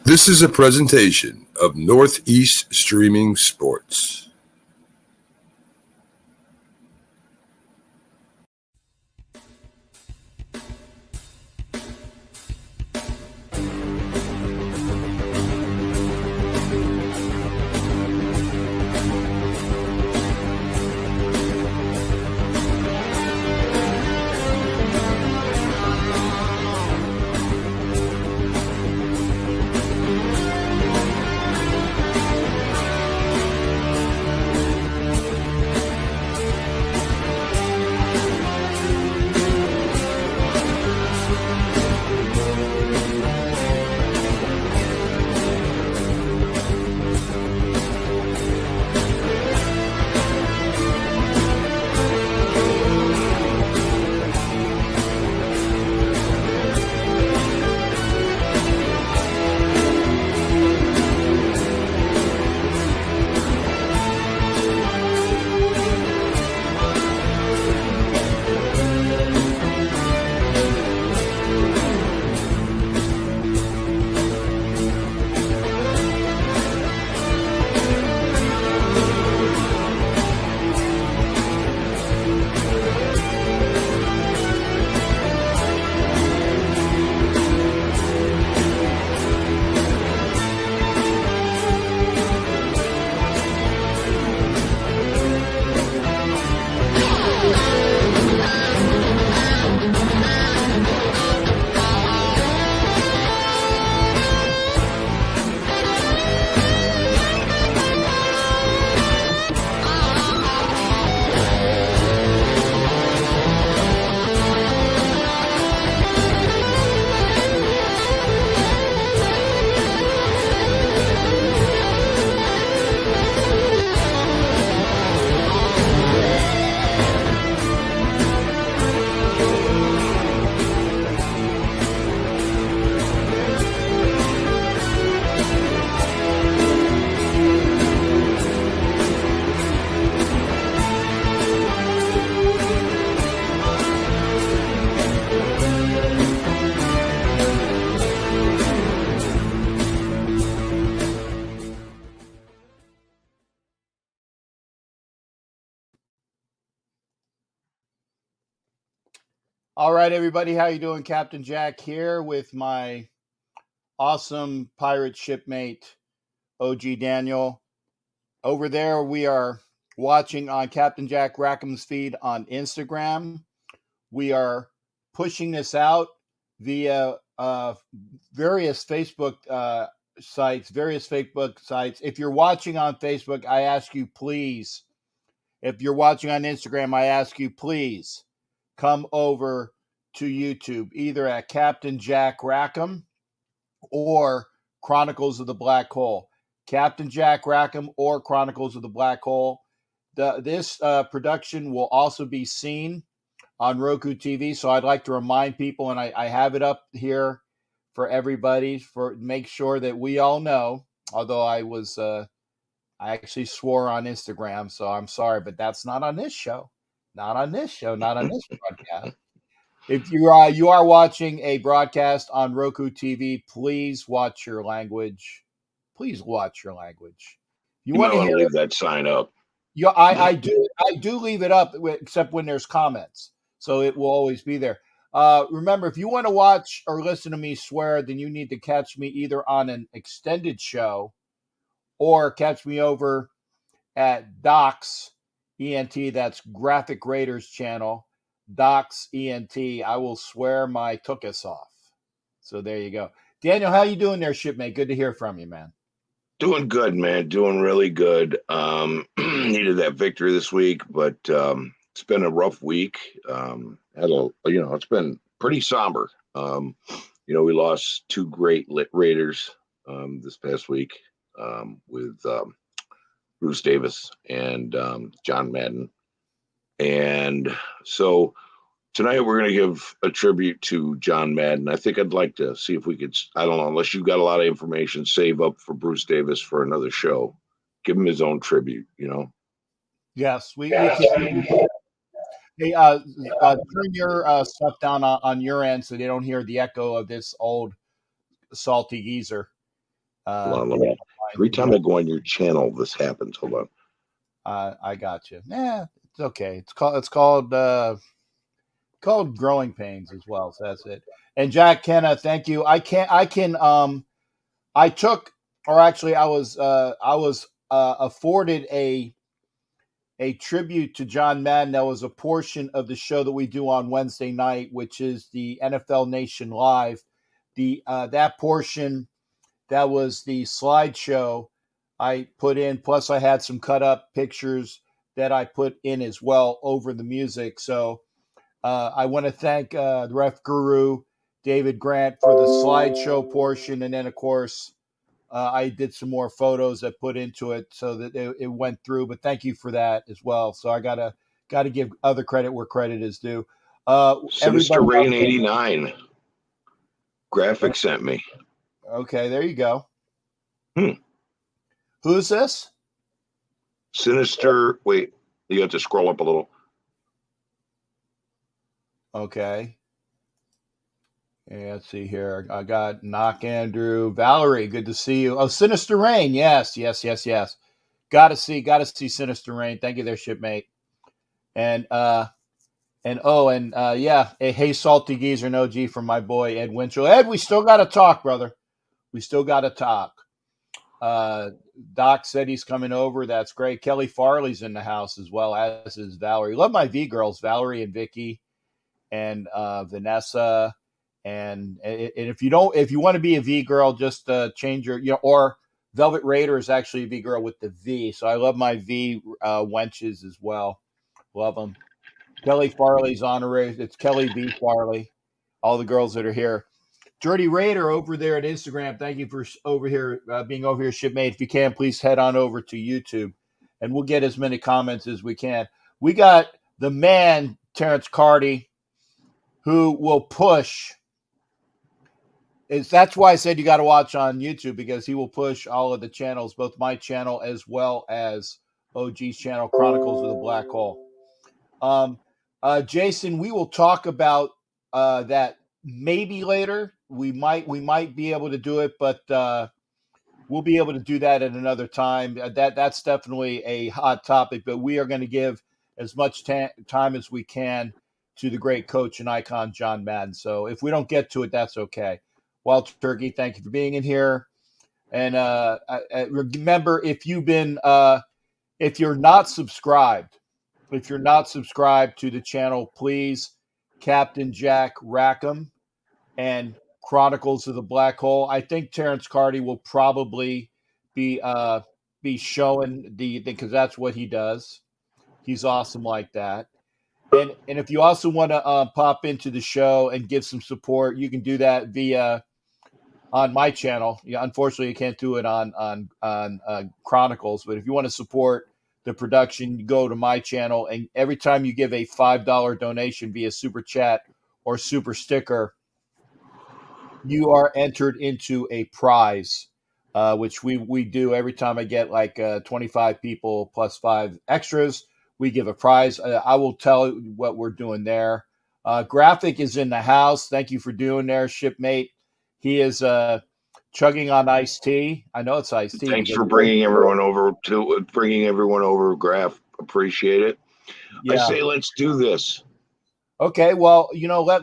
This is a presentation of Northeast Streaming Sports. All right, everybody, how you doing? Captain Jack here with my awesome pirate shipmate, OG Daniel. Over there, we are watching on Captain Jack Rackham's feed on Instagram. We are pushing this out via various Facebook sites. If you're watching on Facebook, I ask you, please. If you're watching on Instagram, I ask you, please come over to YouTube, either at Captain Jack Rackham or Chronicles of the Black Hole. Captain Jack Rackham or Chronicles of the Black Hole. This production will also be seen on Roku TV, so I'd like to remind people, and I have it up here for everybody, for make sure that we all know, although I actually swore on Instagram, so I'm sorry, but that's not on this show. Not on this show, not on this broadcast. If you are watching a broadcast on Roku TV, please watch your language. Please watch your language. You want to leave that sign up. Yeah, I do leave it up, except when there's comments, so it will always be there. Remember, if you want to watch or listen to me swear, then you need to catch me either on an extended show or catch me over at Docs ENT. That's Graphic Raiders channel. Docs ENT. I will swear my tookus off. So there you go. Daniel, how you doing there, shipmate? Good to hear from you, man. Doing good, man. Doing really good. Needed that victory this week, but it's been a rough week. It's been pretty somber. We lost two great Raiders this past week with Bruce Davis and John Madden. And so tonight we're going to give a tribute to John Madden. I think I'd like to see if we could, I don't know, unless you've got a lot of information, save up for Bruce Davis for another show. Give him his own tribute, Yes, we can. Hey, turn your stuff down on your end so they don't hear the echo of this old salty geezer. Hold on, let me. Every time I go on your channel, this happens. Hold on. I got you. Yeah, it's okay. It's called growing pains as well. So that's it. And Jack Kenna, thank you. I took, or actually I was afforded a tribute to John Madden. That was a portion of the show that we do on Wednesday night, which is the NFL Nation Live. That portion, that was the slideshow I put in. Plus, I had some cut up pictures that I put in as well over the music. So I want to thank the Ref Guru, David Grant, for the slideshow portion. And then, of course, I did some more photos that put into it so that it went through. But thank you for that as well. So I gotta give other credit where credit is due. Sinister Rain 89 graphic sent me. Okay, there you go. Who's this? Sinister. Wait, you have to scroll up a little. Okay. Yeah, let's see here. I got Knock Andrew, Valerie. Good to see you. Oh, Sinister Rain. Yes. Got to see Sinister Rain. Thank you, there, shipmate. And yeah. Hey, Salty Geezer, no G from my boy Ed Winchell. Ed, we still got to talk, brother. We still got to talk. Doc said he's coming over. That's great. Kelly Farley's in the house as well, as is Valerie. Love my V girls, Valerie and Vicky, and Vanessa. And if you want to be a V girl, just change your, or Velvet Raider is actually a V girl with the V. So I love my V wenches as well. Love them. Kelly Farley's honorary. It's Kelly V Farley. All the girls that are here. Dirty Raider over there at Instagram. Thank you for being over here, shipmate. If you can, please head on over to YouTube, and we'll get as many comments as we can. We got the man, Terrence Carty, who will push. That's why I said you got to watch on YouTube, because he will push all of the channels, both my channel as well as OG's channel, Chronicles of the Black Hole. Jason, we will talk about that maybe later. We might be able to do it, but we'll be able to do that at another time. That's definitely a hot topic, but we are going to give as much time as we can to the great coach and icon John Madden. So if we don't get to it, that's okay. Wild Turkey, thank you for being in here. And remember, if you're not subscribed to the channel, please, Captain Jack Rackham and Chronicles of the Black Hole. I think Terrence Carty will probably be showing because that's what he does. He's awesome like that. And if you also want to pop into the show and give some support, you can do that via on my channel. Unfortunately, you can't do it on Chronicles, but if you want to support the production, you go to my channel, and every time you give a $5 donation via super chat or super sticker, you are entered into a prize, which we do every time I get like 25 people plus 5 extras. We give a prize. I will tell you what we're doing there. Graphic is in the house. Thank you for doing there, shipmate. He is chugging on iced tea. I know it's iced tea. Thanks for bringing everyone over, Graph. Appreciate it. Yeah. I say let's do this. Okay. Well,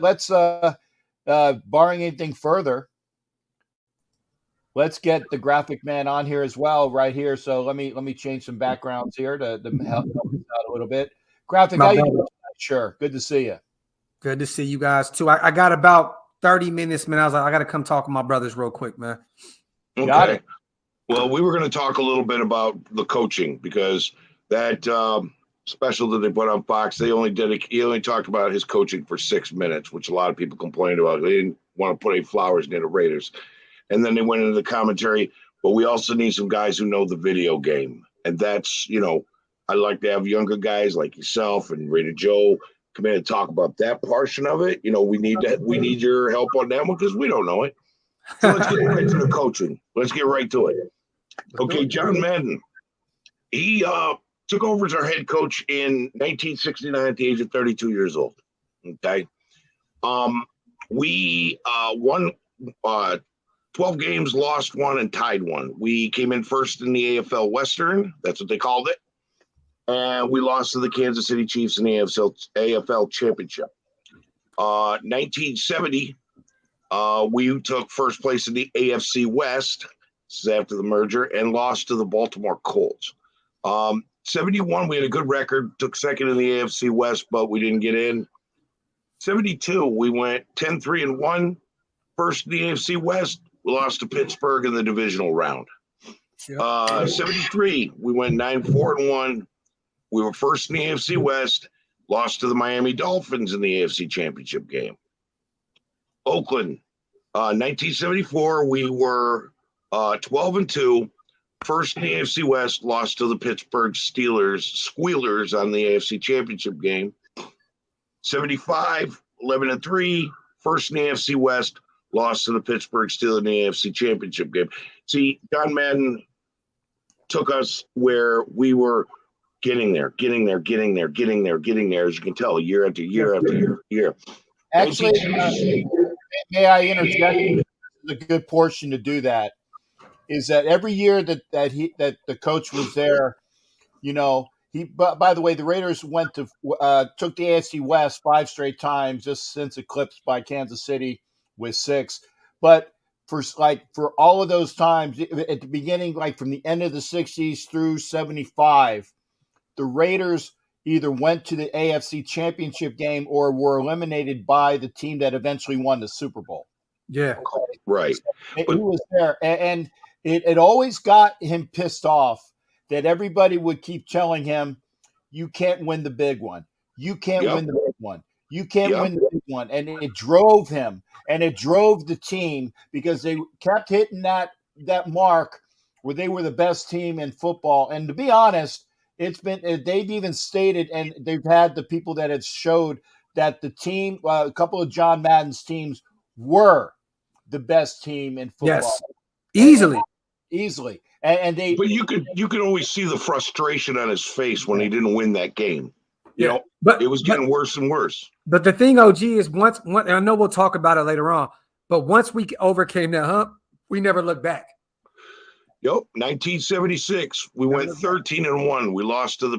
let's barring anything further, let's get the graphic man on here as well, right here. So let me change some backgrounds here to help us out a little bit. Graphic, how you doing? Sure. Good to see you. Good to see you guys too. I got about 30 minutes, man. I was like, I got to come talk with my brothers real quick, man. Okay. Got it. Well, we were going to talk a little bit about the coaching, because that special that they put on Fox, he only talked about his coaching for 6 minutes, which a lot of people complained about. They didn't want to put any flowers near the Raiders. And then they went into the commentary, but we also need some guys who know the video game. And that's, I like to have younger guys like yourself and Raider Joe come in and talk about that portion of it. We need your help on that one, because we don't know it. So let's get right to the coaching. Let's get right to it. Okay, John Madden. He took over as our head coach in 1969 at the age of 32 years old. Okay. We won 12 games, lost one, and tied one. We came in first in the AFL Western. That's what they called it. And we lost to the Kansas City Chiefs in the AFL Championship. 1970, we took first place in the AFC West. This is after the merger, and lost to the Baltimore Colts. 71, we had a good record, took second in the AFC West, but we didn't get in. 72, we went 10-3-1, first in the AFC West. We lost to Pittsburgh in the divisional round. 73, we went 9-4-1. We were first in the AFC West, lost to the Miami Dolphins in the AFC Championship game. Oakland, 1974, we were 12-2, first in the AFC West, lost to the Pittsburgh Steelers, Squealers on the AFC Championship game. 75, 11-3, first in the AFC West, lost to the Pittsburgh Steelers in the AFC Championship game. See, John Madden took us where we were getting there, as you can tell, year after year after year. Actually, may I interject? This is a good portion to do that. Is that every year that the coach was there, you know, But by the way, the Raiders took the AFC West 5 straight times, just since eclipsed by Kansas City with 6. But for all of those times at the beginning, like from the end of the 60s through 75, the Raiders either went to the AFC Championship game or were eliminated by the team that eventually won the Super Bowl. Yeah, right. He was there, and it always got him pissed off that everybody would keep telling him, you can't win the big one. You can't win the big one. You can't win the big one. And it drove him, and it drove the team, because they kept hitting that mark where they were the best team in football. And to be honest, they've even stated, and they've had the people that had showed that the team, a couple of John Madden's teams were the best team in football. Yes, easily. And they, but you could always see the frustration on his face when he didn't win that game. You know, but it was getting worse and worse. But the thing, OG, is once I know we'll talk about it later on, but once we overcame that hump, we never looked back. Yep, 1976, we went 13-1. We lost to the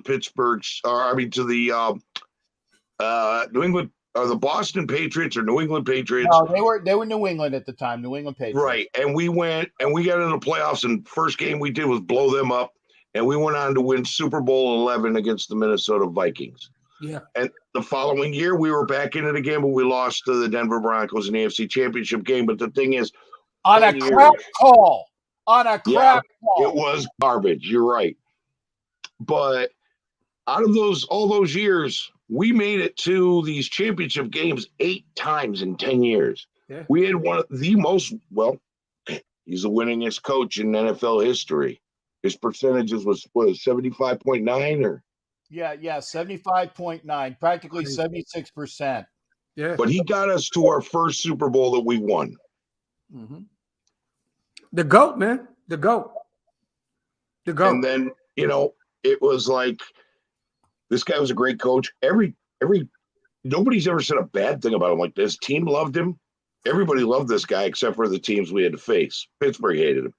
New England. The Boston Patriots or New England Patriots? No, they were New England at the time, New England Patriots. Right, and we got into the playoffs, and first game we did was blow them up, and we went on to win Super Bowl 11 against the Minnesota Vikings. Yeah. And the following year, we were back in it again, but we lost to the Denver Broncos in the AFC Championship game. But the thing is, on a crap call. It was garbage. You're right. But out of all those years, we made it to these championship games 8 times in 10 years. Yeah. We had one of the most, he's the winningest coach in NFL history. His percentages was 75.9 or? Yeah, 75.9, practically 76%. Yeah. But he got us to our first Super Bowl that we won. Mm-hmm. The GOAT, man. The GOAT. And then, it was like, this guy was a great coach. Nobody's ever said a bad thing about him. Like, this team loved him. Everybody loved this guy except for the teams we had to face. Pittsburgh hated him.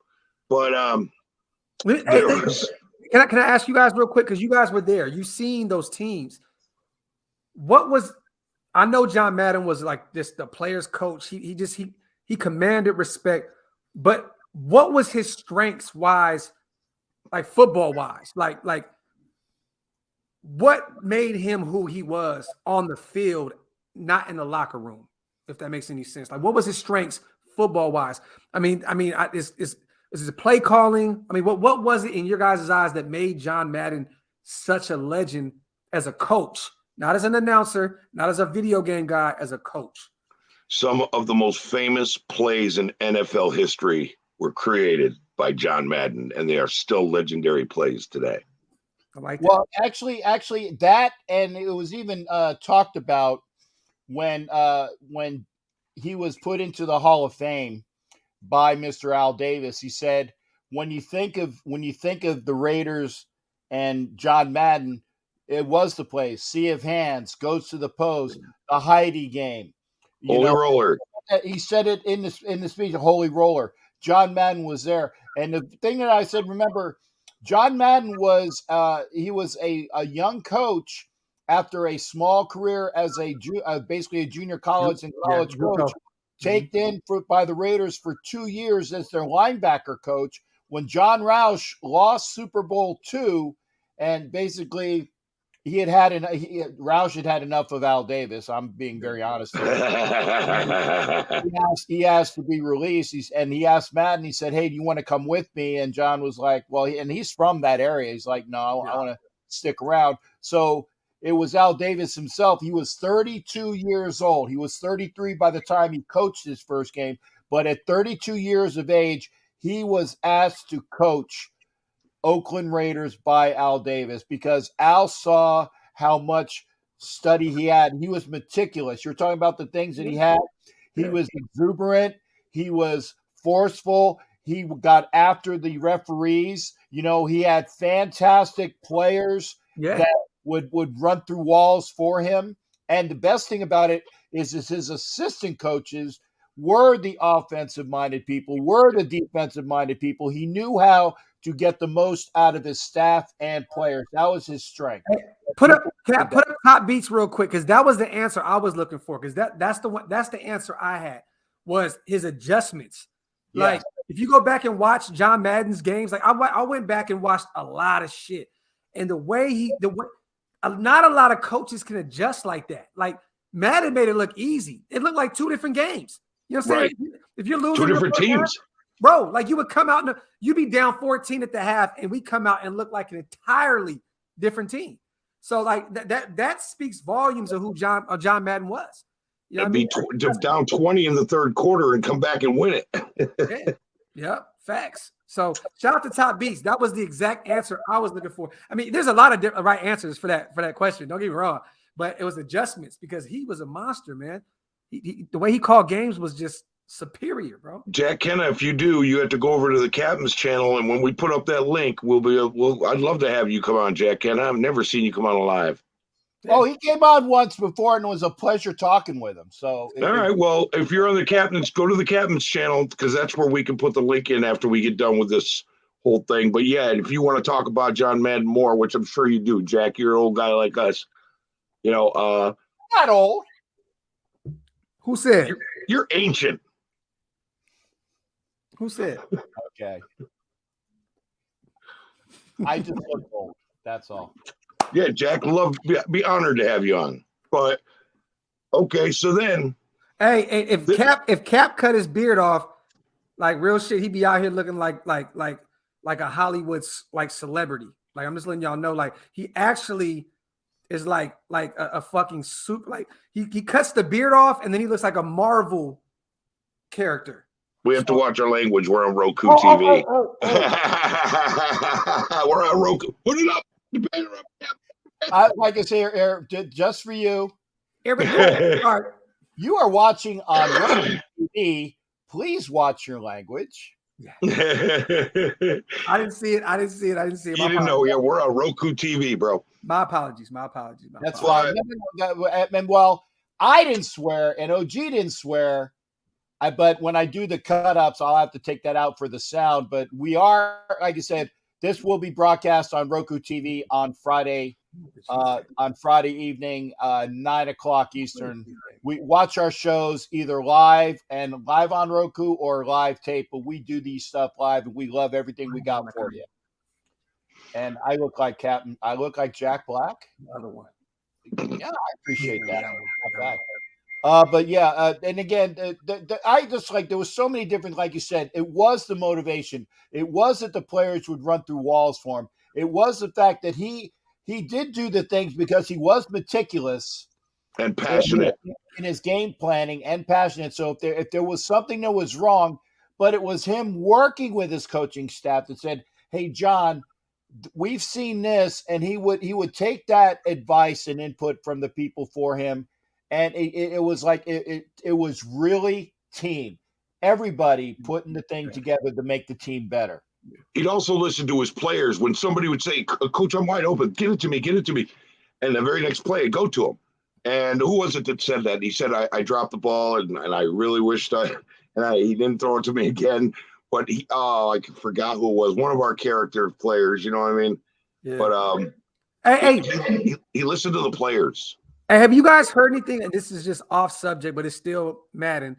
But can I ask you guys real quick, because you guys were there. You seen those teams. I know John Madden was like the players' coach. He commanded respect. But what was his strengths wise, like football wise? Like what made him who he was on the field, not in the locker room, if that makes any sense? Like, what was his strengths football wise? Is it play calling? I mean, what was it in your guys' eyes that made John Madden such a legend as a coach, not as an announcer, not as a video game guy, as a coach? Some of the most famous plays in NFL history were created by John Madden, and they are still legendary plays today. I like that. Well, actually, that, and it was even talked about when he was put into the Hall of Fame by Mr. Al Davis. He said, when you think of the Raiders and John Madden, it was the place. Sea of Hands, Goes to the Pose, the Heidi game. Holy Roller. He said it in the speech, Holy Roller. John Madden was there. And the thing that I said, remember, John Madden was he was a young coach after a small career as basically a junior college and college coach, taken in by the Raiders for 2 years as their linebacker coach. When John Roush lost Super Bowl II, and basically Roush had enough of Al Davis. I'm being very honest. He asked to be released. He asked Madden. He said, "Hey, do you want to come with me?" And John was like, "Well," and he's from that area. He's like, "No, I want to stick around." So it was Al Davis himself. He was 32 years old. He was 33 by the time he coached his first game. But at 32 years of age, he was asked to coach Oakland Raiders by Al Davis because Al saw how much study he had. He was meticulous. You're talking about the things that he had. He was exuberant. He was forceful. He got after the referees. He had fantastic players that would run through walls for him. And the best thing about it is his assistant coaches were the offensive-minded people, were the defensive-minded people. He knew how to get the most out of his staff and players. That was his strength. Hey, put up top beats real quick, because that was the answer I was looking for. Because that's the answer I had, was his adjustments. Yes. Like, if you go back and watch John Madden's games, like I went back and watched a lot of shit, and the way not a lot of coaches can adjust like that. Like, Madden made it look easy. It looked like two different games. You know what I'm saying? If you're losing two different teams. Bro, like, you would come out and you'd be down 14 at the half, and we come out and look like an entirely different team. So, like, that speaks volumes of who John Madden was. You know, be down 20 in the third quarter and come back and win it. Yeah, facts. So, shout out to Top Beats. That was the exact answer I was looking for. I mean, there's a lot of right answers for that question. Don't get me wrong, but it was adjustments, because he was a monster, man. The way he called games was just superior, bro. Jack Kenna, if you do, you have to go over to the Captain's channel, and when we put up that link, I'd love to have you come on, Jack Kenna. I've never seen you come on live. Oh, he came on once before, and it was a pleasure talking with him. So, all right. Well, if you're on the Captain's, go to the Captain's channel, because that's where we can put the link in after we get done with this whole thing. But yeah, if you want to talk about John Madden more, which I'm sure you do, Jack, you're an old guy like us. Not old. Who said? You're ancient. Who said? Okay. I just look old. That's all. Yeah, Jack, be honored to have you on. But okay, so then, hey, if Cap cut his beard off, like, real shit, he'd be out here looking like a Hollywood celebrity. Like, I'm just letting y'all know, like, he actually is like a fucking soup. Like, he cuts the beard off, and then he looks like a Marvel character. We have to watch our language. We're on Roku TV. We're on Roku. Put it up. Like I say, Eric, just for you. Right. You are watching on Roku TV. Please watch your language. I didn't see it. You didn't know. Yeah, we're on Roku TV, bro. My apologies. That's fine. And well, I didn't swear, and OG didn't swear. But when I do the cut-ups, I'll have to take that out for the sound. But we are, like I said, this will be broadcast on Roku TV on Friday evening, 9:00 Eastern. We watch our shows either live on Roku or live tape, but we do these stuff live, and we love everything we got for you. And I look like Captain. I look like Jack Black. Another one. Yeah, I appreciate that. But yeah, and again, I just like, there was so many different, like you said, it was the motivation. It was that the players would run through walls for him. It was the fact that he did do the things because he was meticulous and passionate in his game planning and passionate. So if there was something that was wrong, but it was him working with his coaching staff that said, "Hey, John, we've seen this," and he would take that advice and input from the people for him. And it was like it was really team. Everybody putting the thing together to make the team better. He'd also listen to his players. When somebody would say, "Coach, I'm wide open. Give it to me. And the very next play, I'd go to him. And who was it that said that? He said, I dropped the ball, and I really wished he didn't throw it to me again. but I forgot who it was. One of our character players, you know what I mean? Yeah. But he listened to the players. Hey, have you guys heard anything? And this is just off subject, but it's still Madden.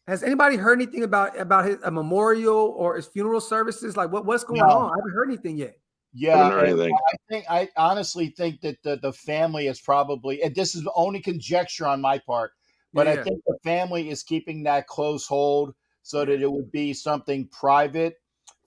Has anybody heard anything about a memorial or his funeral services? Like what's going on? I haven't heard anything yet. Haven't heard anything. I honestly think that the family is probably, and this is only conjecture on my part, but I think the family is keeping that close hold so that it would be something private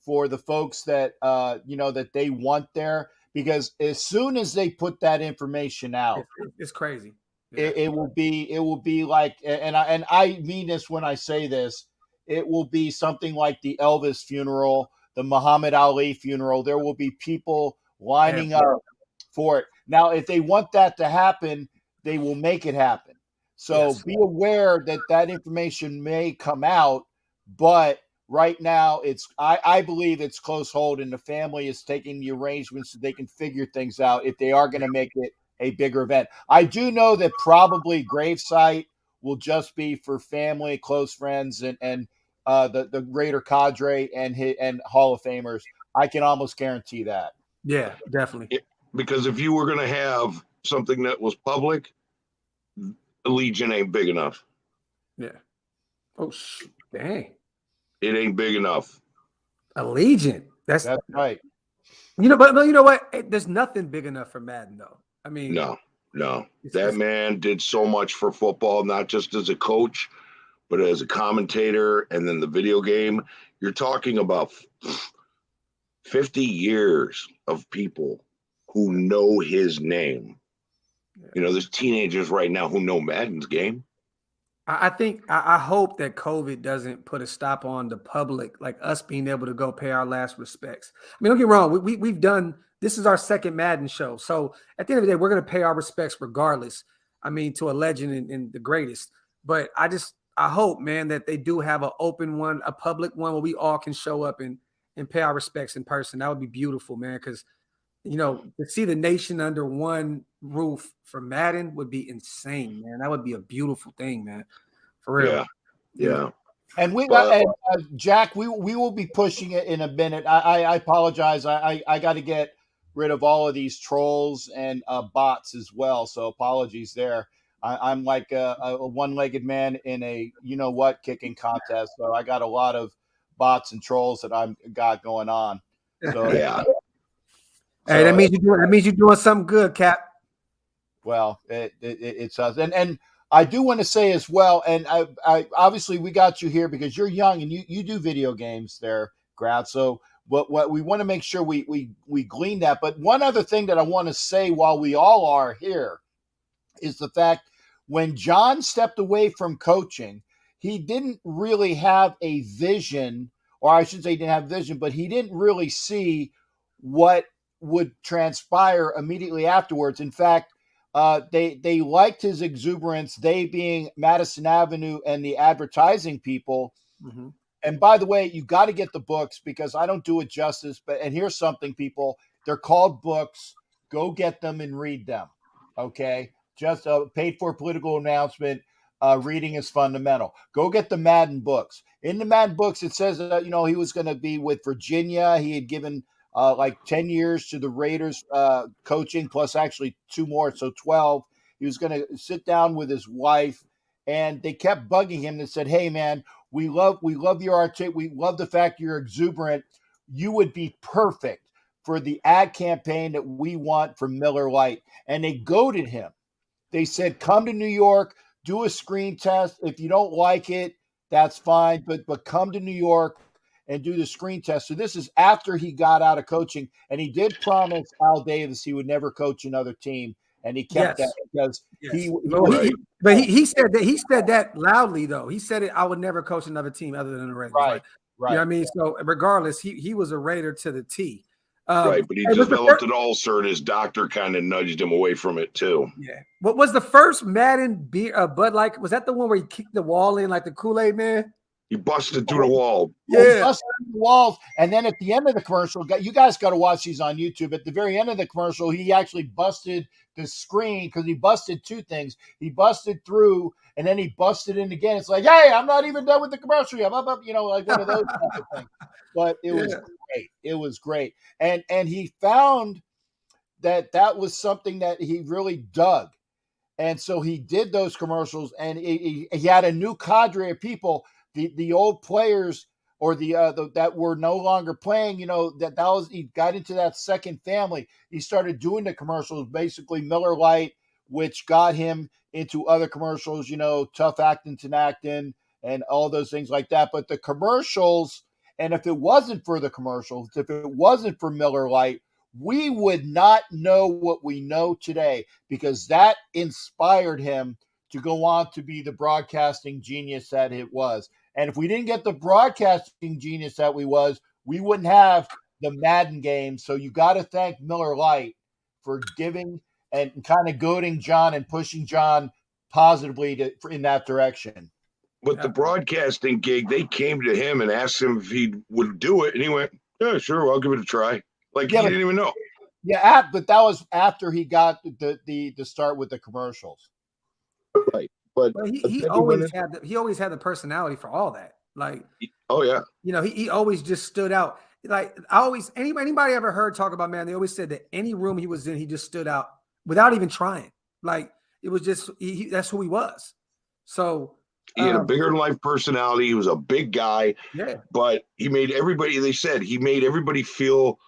for the folks that that they want there. Because as soon as they put that information out, it's crazy. Yeah. It will be like, and I mean this when I say this, it will be something like the Elvis funeral, the Muhammad Ali funeral. There will be people lining up for it. Now, if they want that to happen, they will make it happen. So be aware that information may come out, but right now I believe it's close hold, and the family is taking the arrangements so they can figure things out if they are going to make it a bigger event. I do know that probably gravesite will just be for family, close friends, and the Raider cadre and Hall of Famers. I can almost guarantee that. Yeah, definitely. Because if you were going to have something that was public, Allegiant ain't big enough. Yeah. Oh, dang. It ain't big enough. Allegiant. That's right. But you know what? There's nothing big enough for Madden, though. I mean, no. That man did so much for football, not just as a coach, but as a commentator, and then the video game. You're talking about 50 years of people who know his name. Yeah. There's teenagers right now who know Madden's game. I hope that COVID doesn't put a stop on the public, like us being able to go pay our last respects. I mean, don't get me wrong. We've done, this is our second Madden show. So at the end of the day, we're going to pay our respects regardless. I mean, to a legend and the greatest. But I hope, man, that they do have an open one, a public one where we all can show up and pay our respects in person. That would be beautiful, man. Because, to see the nation under one roof for Madden would be insane, man. That would be a beautiful thing, man. For real. Yeah. And Jack, we will be pushing it in a minute. I apologize. I got to get rid of all of these trolls and bots as well. So apologies there. I'm like a one-legged man in a kicking contest. So I got a lot of bots and trolls that I've got going on. So yeah. Hey, that means you're doing something good, Cap. Well, it's us, and I do want to say as well, and I obviously we got you here because you're young and you do video games there, Grad. So what we want to make sure we glean that. But one other thing that I want to say while we all are here is the fact when John stepped away from coaching, he didn't really have a vision, or I should say he didn't have vision, but he didn't really see what would transpire immediately afterwards. In fact, they liked his exuberance, they being Madison Avenue and the advertising people. Mm-hmm. And by the way, you got to get the books because I don't do it justice. And here's something, people. They're called books. Go get them and read them. Okay? Just paid for political announcement. Reading is fundamental. Go get the Madden books. In the Madden books, it says, he was going to be with Virginia. He had given 10 years to the Raiders coaching, plus actually 2 more, so 12. He was going to sit down with his wife, and they kept bugging him and said, "Hey, man, we love your art. We love the fact you're exuberant. You would be perfect for the ad campaign that we want for Miller Lite." And they goaded him. They said, "Come to New York, do a screen test. If you don't like it, that's fine, but come to New York and do the screen test." So this is after he got out of coaching, and he did promise Al Davis he would never coach another team, and he kept that because he said that loudly though. He said it. I would never coach another team other than the Raiders. Right. You know what I mean? So regardless, he was a Raider to the T. Right, but he developed an ulcer, and his doctor kind of nudged him away from it too. Yeah. What was the first Madden beer? Bud Light, was that the one where he kicked the wall in like the Kool-Aid man? He busted through the wall. Well, he Yeah. busted through the walls, and then at the end of the commercial, you guys got to watch these on YouTube. At the very end of the commercial, he actually busted the screen because he busted two things. He busted through, and then he busted in again. It's like, hey, I'm not even done with the commercial yet. You know, like one of those type of things. But it was great. It was great, and he found that was something that he really dug. And so he did those commercials, and he had a new cadre of people, the old players or the that were no longer playing. You know, that was, he got into that second family. He started doing the commercials, basically Miller Lite, which got him into other commercials. You know, Tough Actin' Tinactin and all those things like that. But the commercials, and if it wasn't for the commercials, if it wasn't for Miller Lite, we would not know what we know today, because that inspired him to go on to be the broadcasting genius that it was. And if we didn't get the broadcasting genius that we wouldn't have the Madden game. So you got to thank Miller Lite for giving and kind of goading John and pushing John positively in that direction. With the broadcasting gig, they came to him and asked him if he would do it, and he went, "Yeah, sure, I'll give it a try." Like, he didn't even know. Yeah, but that was after he got the start with the commercials. Right. But he always had the personality for all that. Like, oh yeah, you know, he always just stood out. Like, anybody ever heard talk about, man, they always said that any room he was in, he just stood out without even trying. Like, it was just that's who he was. So he had a bigger than life personality. He was a big guy. Yeah. But he made everybody, they said he made everybody feel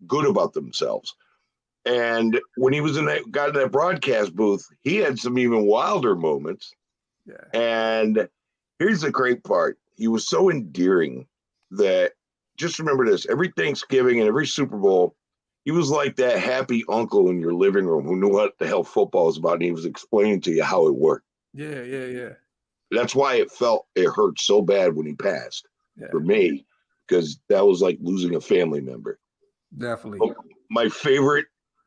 good about themselves. And when he was got in that broadcast booth, he had some even wilder moments. Yeah. And here's the great part. He was so endearing that, just remember this, every Thanksgiving and every Super Bowl, he was like that happy uncle in your living room who knew what the hell football was about, and he was explaining to you how it worked. Yeah. That's why it hurt so bad when he passed for me, because that was like losing a family member. Definitely. But my favorite,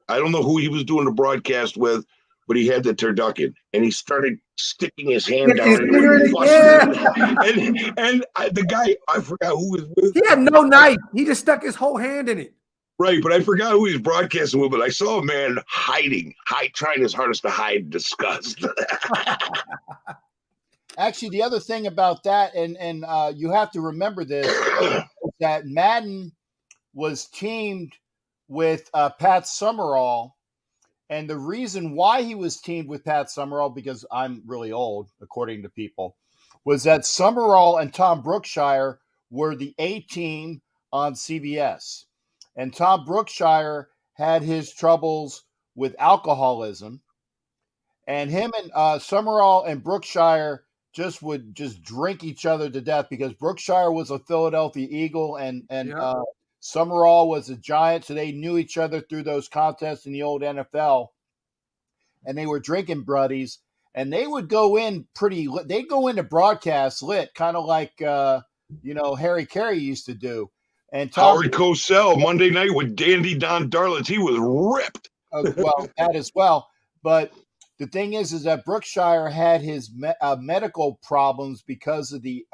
I don't know who he was doing the broadcast with, but he had the turducken, and he started sticking his hand down into it. And the guy, I forgot who was with. He had no knife. He just stuck his whole hand in it. Right, but I forgot who he was broadcasting with, but I saw a man trying his hardest to hide disgust. Actually, the other thing about that, and you have to remember this, is that Madden was teamed with Pat Summerall. And the reason why he was teamed with Pat Summerall, because I'm really old, according to people, was that Summerall and Tom Brookshire were the A team on CBS. And Tom Brookshire had his troubles with alcoholism. And him and Summerall and Brookshire would drink each other to death, because Brookshire was a Philadelphia Eagle and Summerall was a Giant, so they knew each other through those contests in the old NFL. And they were drinking buddies, and they would go in they'd go into broadcast lit, kind of like Harry Carey used to do. And Howard Cosell, Monday night with Dandy Don Darlitz, he was ripped. Well, that as well. But the thing is that Brookshire had his medical problems because of the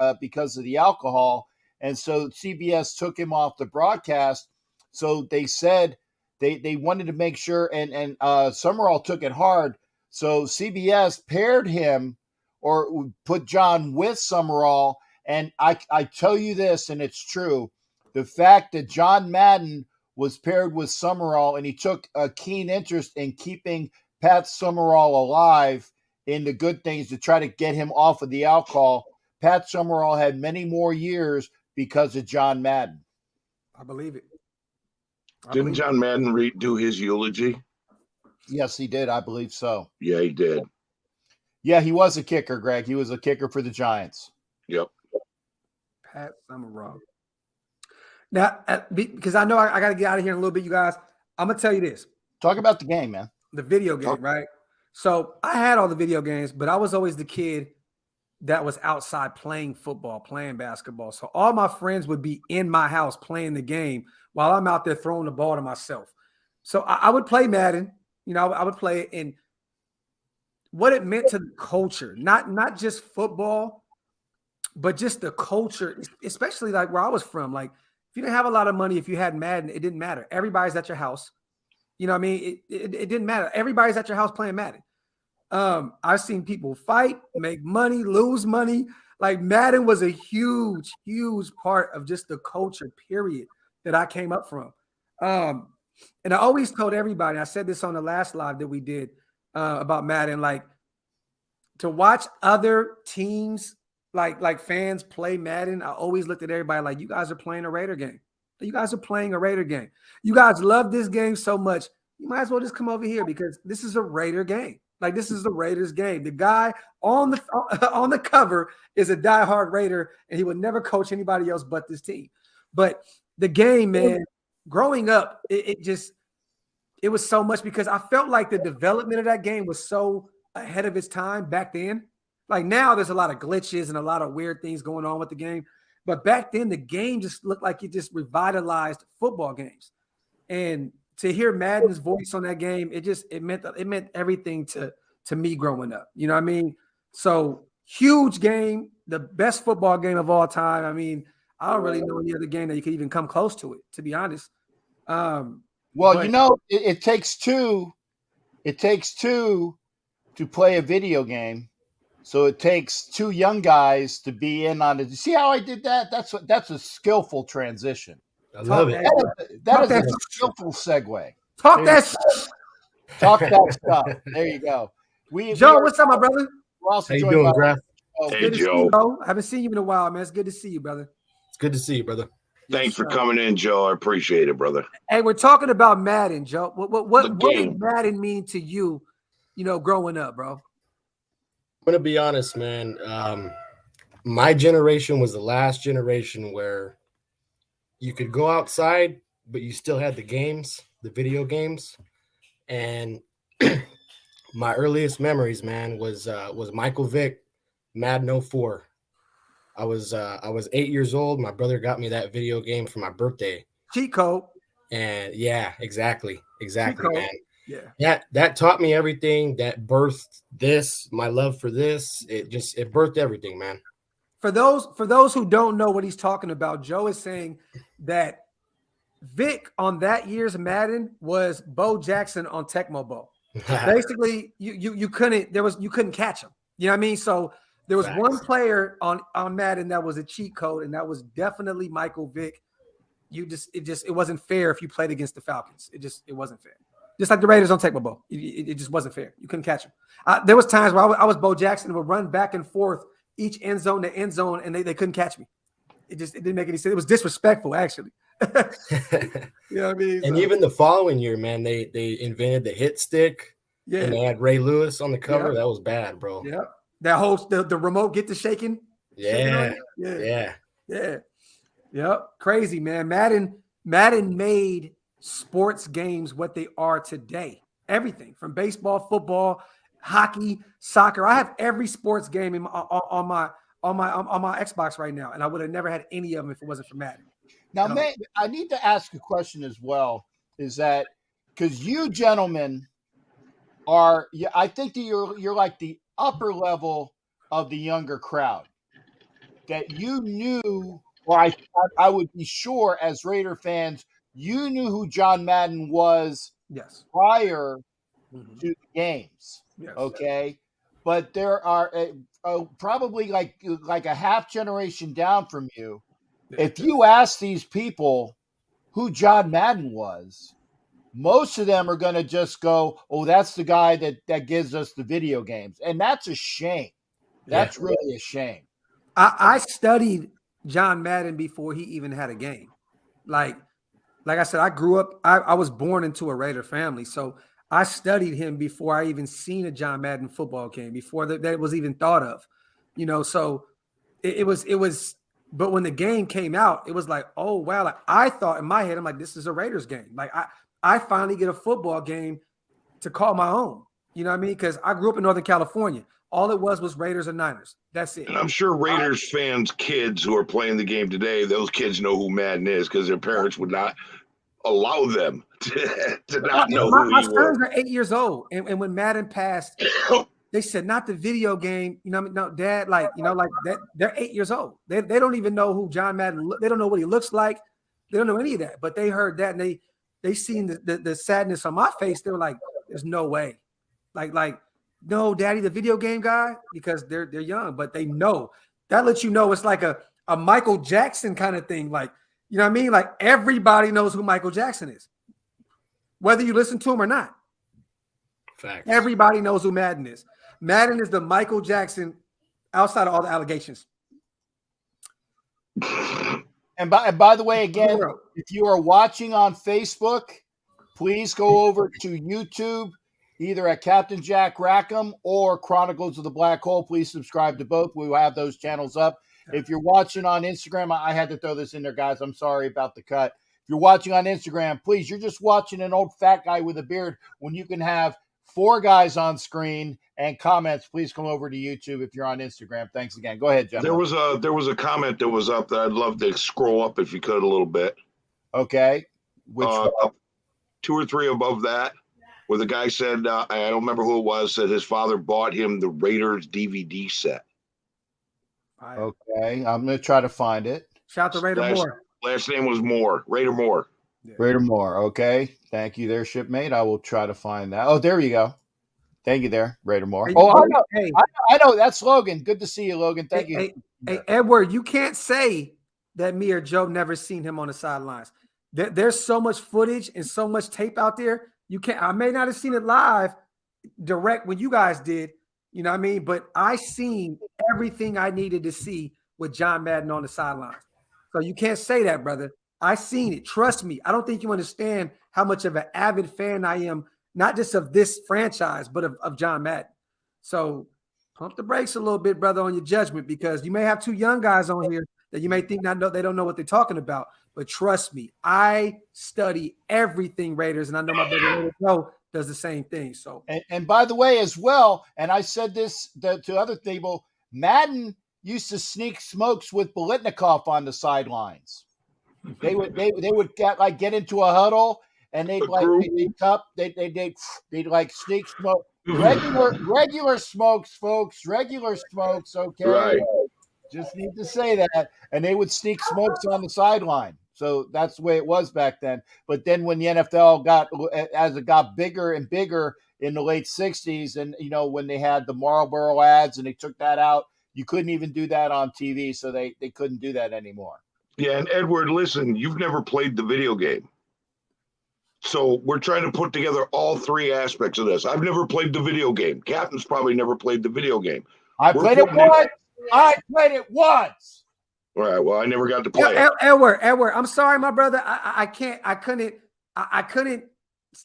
alcohol, and so CBS took him off the broadcast. So they said they wanted to make sure, and Summerall took it hard. So CBS paired him or put John with Summerall. And I tell you this, and it's true, the fact that John Madden was paired with Summerall, and he took a keen interest in keeping Pat Summerall alive in the good things to try to get him off of the alcohol. Pat Summerall had many more years because of John Madden. I believe it. Didn't John Madden do his eulogy? Yes, he did. I believe so. Yeah, he did. Yeah, he was a kicker, Greg. He was a kicker for the Giants. Yep. Pat Summerall. Now, because I know I got to get out of here in a little bit, you guys. I'm going to tell you this. Talk about the game, man. The video game, right? So I had all the video games, but I was always the kid that was outside playing football, playing basketball. So all my friends would be in my house playing the game while I'm out there throwing the ball to myself. So I would play Madden. You know, I would play it, and what it meant to the culture, not just football, but just the culture, especially like where I was from. Like, if you didn't have a lot of money, if you had Madden, it didn't matter. Everybody's at your house. You know what I mean? It didn't matter. Everybody's at your house playing Madden. I've seen people fight, make money, lose money. Like, Madden was a huge, huge part of just the culture, period, that I came up from. And I always told everybody, I said this on the last live that we did about Madden, like, to watch other teams, like fans play Madden, I always looked at everybody like, you guys are playing a Raider game. You guys are playing a Raider game. You guys love this game so much, you might as well just come over here because this is a Raider game. Like, this is the Raiders game. The guy on the cover is a diehard Raider, and he would never coach anybody else but this team. But the game, man, growing up, it was so much because I felt like the development of that game was so ahead of its time back then. Like, now there's a lot of glitches and a lot of weird things going on with the game. But back then, the game just looked like it just revitalized football games. And to hear Madden's voice on that game, it meant everything to me growing up. You know what I mean? So, huge game, the best football game of all time. I mean, I don't really know any other game that you could even come close to it, to be honest. Well, it takes two. It takes two to play a video game. So it takes two young guys to be in on it. See how I did that? That's a skillful transition. I love it. That is a skillful segue. Talk that stuff. There you go. Joe, what's up, my brother? How you doing, Graf? Hey, Joe. I haven't seen you in a while, man. It's good to see you, brother. It's good to see you, brother. Thanks for coming in, Joe. I appreciate it, brother. Hey, we're talking about Madden, Joe. What did Madden mean to you, growing up, bro? I'm going to be honest, man. My generation was the last generation where you could go outside, but you still had the games, the video games. And my earliest memories, man, was Michael Vick, Madden 04. I was 8 years old. My brother got me that video game for my birthday. Cheat code. And yeah, exactly, man. Yeah. That taught me everything. That birthed this, my love for this. It birthed everything, man. For those who don't know what he's talking about, Joe is saying that Vic on that year's Madden was Bo Jackson on Tecmo Bowl. Basically, you couldn't catch him. You know what I mean? So there was one player on Madden that was a cheat code, and that was definitely Michael Vick. It wasn't fair if you played against the Falcons. It wasn't fair. Just like the Raiders on Tecmo Bowl. It just wasn't fair. You couldn't catch him. There was times where I was Bo Jackson and would run back and forth each end zone to end zone, and they couldn't catch me. It didn't make any sense. It was disrespectful, actually. You know what I mean? And even the following year, man, they invented the hit stick. Yeah. And they had Ray Lewis on the cover. Yeah. That was bad, bro. Yeah. That whole the remote get to shaking. Yeah. Yep. Crazy, man. Madden made sports games what they are today. Everything from baseball, football, hockey, soccer. I have every sports game on my Xbox right now, and I would have never had any of them if it wasn't for Madden. Now, man, I need to ask a question as well. Is that because you gentlemen are? I think that you're like the upper level of the younger crowd. That you knew, or I would be sure as Raider fans, you knew who John Madden was. Yes. Prior to the games. Yes. Okay. But there are probably like a half generation down from you. If you ask these people who John Madden was, most of them are going to just go, "Oh, that's the guy that gives us the video games," and that's a shame. That's really a shame. I studied John Madden before he even had a game. Like I said, I grew up. I was born into a Raider family, so I studied him before I even seen a John Madden football game, before that was even thought of. So it was. But when the game came out, it was like, oh wow! Like, I thought in my head, I'm like, this is a Raiders game. Like I finally get a football game to call my own. You know what I mean? Because I grew up in Northern California. All it was Raiders and Niners. That's it. And I'm sure Raiders fans' kids who are playing the game today, those kids know who Madden is because their parents would not allow them to not know who he was. My sons are 8 years old, and when Madden passed, They said not the video game. You know, no, Dad, like that. They're 8 years old. They don't even know who John Madden. They don't know what he looks like. They don't know any of that. But they heard that and they seen the sadness on my face. They were like, "There's no way." Like, no, Daddy, the video game guy, because they're young, but they know. That lets you know it's like a Michael Jackson kind of thing. Like, you know what I mean? Like everybody knows who Michael Jackson is, whether you listen to him or not. Facts. Everybody knows who Madden is. Madden is the Michael Jackson outside of all the allegations. And by the way, again, if you are watching on Facebook, please go over to YouTube, either at Captain Jack Rackham or Chronicles of the Black Hole. Please subscribe to both. We will have those channels up. If you're watching on Instagram, I had to throw this in there, guys. I'm sorry about the cut. If you're watching on Instagram, please, you're just watching an old fat guy with a beard when you can have 4 guys on screen and comments. Please come over to YouTube if you're on Instagram. Thanks again. Go ahead, John. There was a comment that was up that I'd love to scroll up if you could a little bit. Okay. Which up 2 or 3 above that, where the guy said, I don't remember who it was, said his father bought him the Raiders DVD set. Okay, I'm going to try to find it. Shout out to Raider Moore. Last name was Moore. Raider Moore. Yeah. Raider Moore. Okay. Thank you there, shipmate. I will try to find that. Oh, there you go. Thank you there, Raider Moore. Hey, I know. Hey. I know. That's Logan. Good to see you, Logan. Thank you. Hey, Edward, you can't say that me or Joe never seen him on the sidelines. There's so much footage and so much tape out there. You can't. I may not have seen it live, direct when you guys did. You know what I mean? But I seen everything I needed to see with John Madden on the sidelines. So you can't say that, brother. I seen it. Trust me. I don't think you understand how much of an avid fan I am, not just of this franchise, but of John Madden. So pump the brakes a little bit, brother, on your judgment, because you may have 2 young guys on here that you may think they don't know what they're talking about. But trust me, I study everything Raiders, and I know my brother Joe does the same thing. So, and by the way, as well, and I said this to other people, Madden used to sneak smokes with Biletnikoff on the sidelines. They would get into a huddle and they'd like sneak smoke. Regular smokes, folks. Regular smokes. Okay. Right. Just need to say that. And they would sneak smokes on the sideline. So that's the way it was back then. But then when the NFL got bigger and bigger in the late 60s, and when they had the Marlboro ads and they took that out, you couldn't even do that on TV. So they couldn't do that anymore. Yeah, and Edward, listen, you've never played the video game. So we're trying to put together all 3 aspects of this. I've never played the video game. Captain's probably never played the video game. I played it once. All right. Well, I never got to play it. Edward, I'm sorry, my brother. I couldn't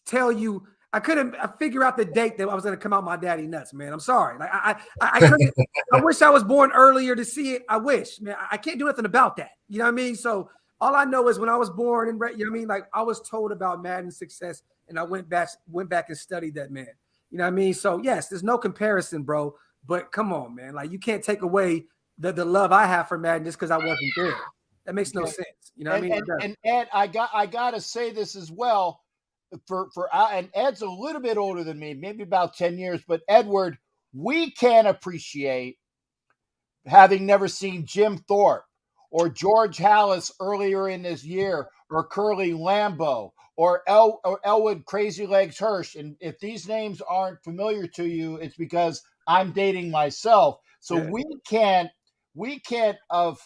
tell you. I couldn't figure out the date that I was going to come out my daddy nuts, man. I'm sorry. Like I couldn't. I wish I was born earlier to see it. I wish, man. I can't do nothing about that. You know what I mean? So all I know is when I was born, and you know what I mean, like I was told about Madden's success, and I went back and studied that man. You know what I mean? So yes, there's no comparison, bro. But come on, man. Like you can't take away the love I have for Madden just because I wasn't there. That makes no sense. You know what I mean? And Ed, I gotta say this as well. And Ed's a little bit older than me, maybe about 10 years. But Edward, we can appreciate having never seen Jim Thorpe or George Halas earlier in this year, or Curly Lambeau or Elwood Crazy Legs Hirsch. And if these names aren't familiar to you, it's because I'm dating myself. So yeah. we can't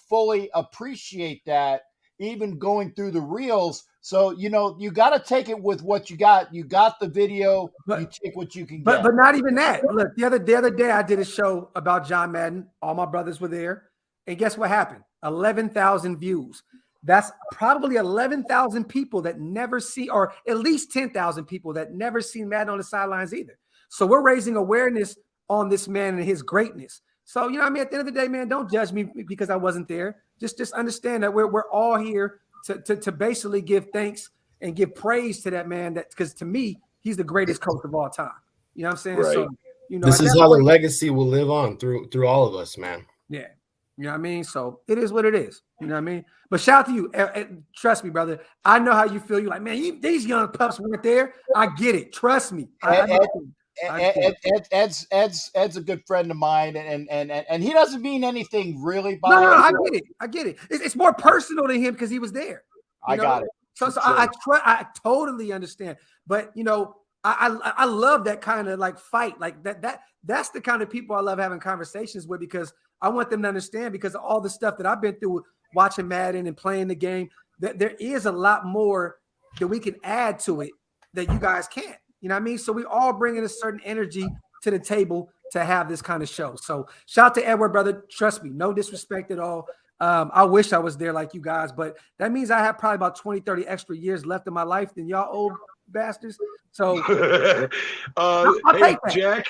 fully appreciate that, even going through the reels. So, you got to take it with what you got. You got the video, you take what you can get. But not even that. Look, the other day I did a show about John Madden. All my brothers were there. And guess what happened? 11,000 views. That's probably 11,000 people that never see, or at least 10,000 people that never seen Madden on the sidelines either. So we're raising awareness on this man and his greatness. So, you know what I mean? At the end of the day, man, don't judge me because I wasn't there. Just understand that we're all here to basically give thanks and give praise to that man, because to me, he's the greatest coach of all time. You know what I'm saying? Right. So, this is how the legacy will live on through all of us, man. Yeah. You know what I mean? So it is what it is. You know what I mean? But shout out to you. Trust me, brother. I know how you feel. You're like, man, these young pups weren't there. I get it. Trust me. Ed's a good friend of mine, and he doesn't mean anything really by No, it. I get it. It's more personal to him because he was there. I got it. So I totally understand. But I love that kind of like fight. Like that's the kind of people I love having conversations with, because I want them to understand, because of all the stuff that I've been through watching Madden and playing the game, that there is a lot more that we can add to it that you guys can't. You know what I mean? So we all bringing a certain energy to the table to have this kind of show. So shout out to Edward, brother. Trust me, no disrespect at all. I wish I was there like you guys, but that means I have probably about 20, 30 extra years left in my life than y'all old bastards. So hey, Jack,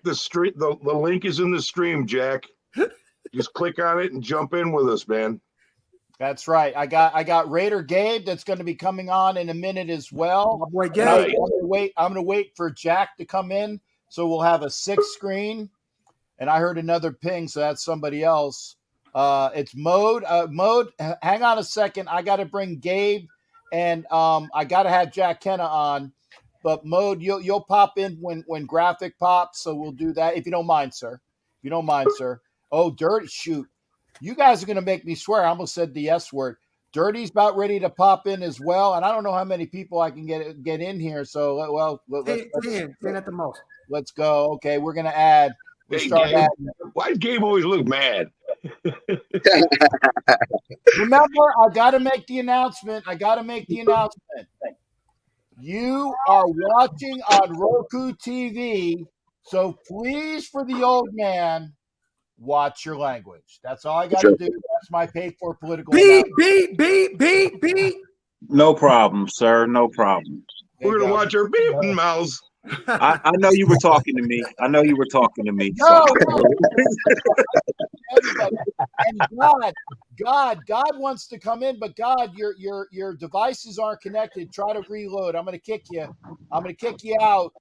the link is in the stream, Jack. Just click on it and jump in with us, man. That's right. I got Raider Gabe that's going to be coming on in a minute as well. My boy Gabe. I'm gonna wait for Jack to come in, so we'll have a 6 screen. And I heard another ping, so that's somebody else. It's Mode. Mode, hang on a second. I got to bring Gabe, and I got to have Jack Kenna on. But Mode, you'll pop in when Graphic pops, so we'll do that if you don't mind, sir. If you don't mind, sir. Oh, Dirty, shoot. You guys are going to make me swear. I almost said the S word. Dirty's about ready to pop in as well, and I don't know how many people I can get in here. So, ten at the most. Let's go. Okay, we're going to add. We'll start Gabe, adding. why does Gabe always look mad? Remember, I got to make the announcement. You are watching on Roku TV, so please, for the old man, watch your language. That's all I got to do. That's my paid for political. Beep. No problem, sir. No problem. We're gonna watch our beeping mouths. I know you were talking to me. No. And God wants to come in, but God, your devices aren't connected. Try to reload. I'm gonna kick you out.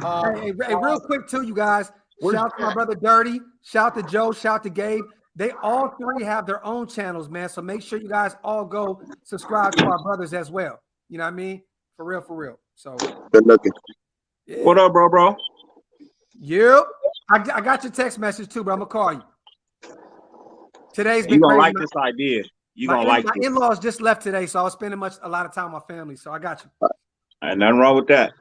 Hey, real quick too, you guys. Shout out to my brother Dirty. Shout out to Joe. Shout out to Gabe. They all three have their own channels, man. So make sure you guys all go subscribe to our brothers as well. You know what I mean? For real. So good looking. Yeah. What up, bro? Yep. I got your text message too, bro. I'm gonna call you. Today's been You gonna crazy. like this idea? My in-laws just left today, so I was spending a lot of time with my family. So I got you. And nothing wrong with that.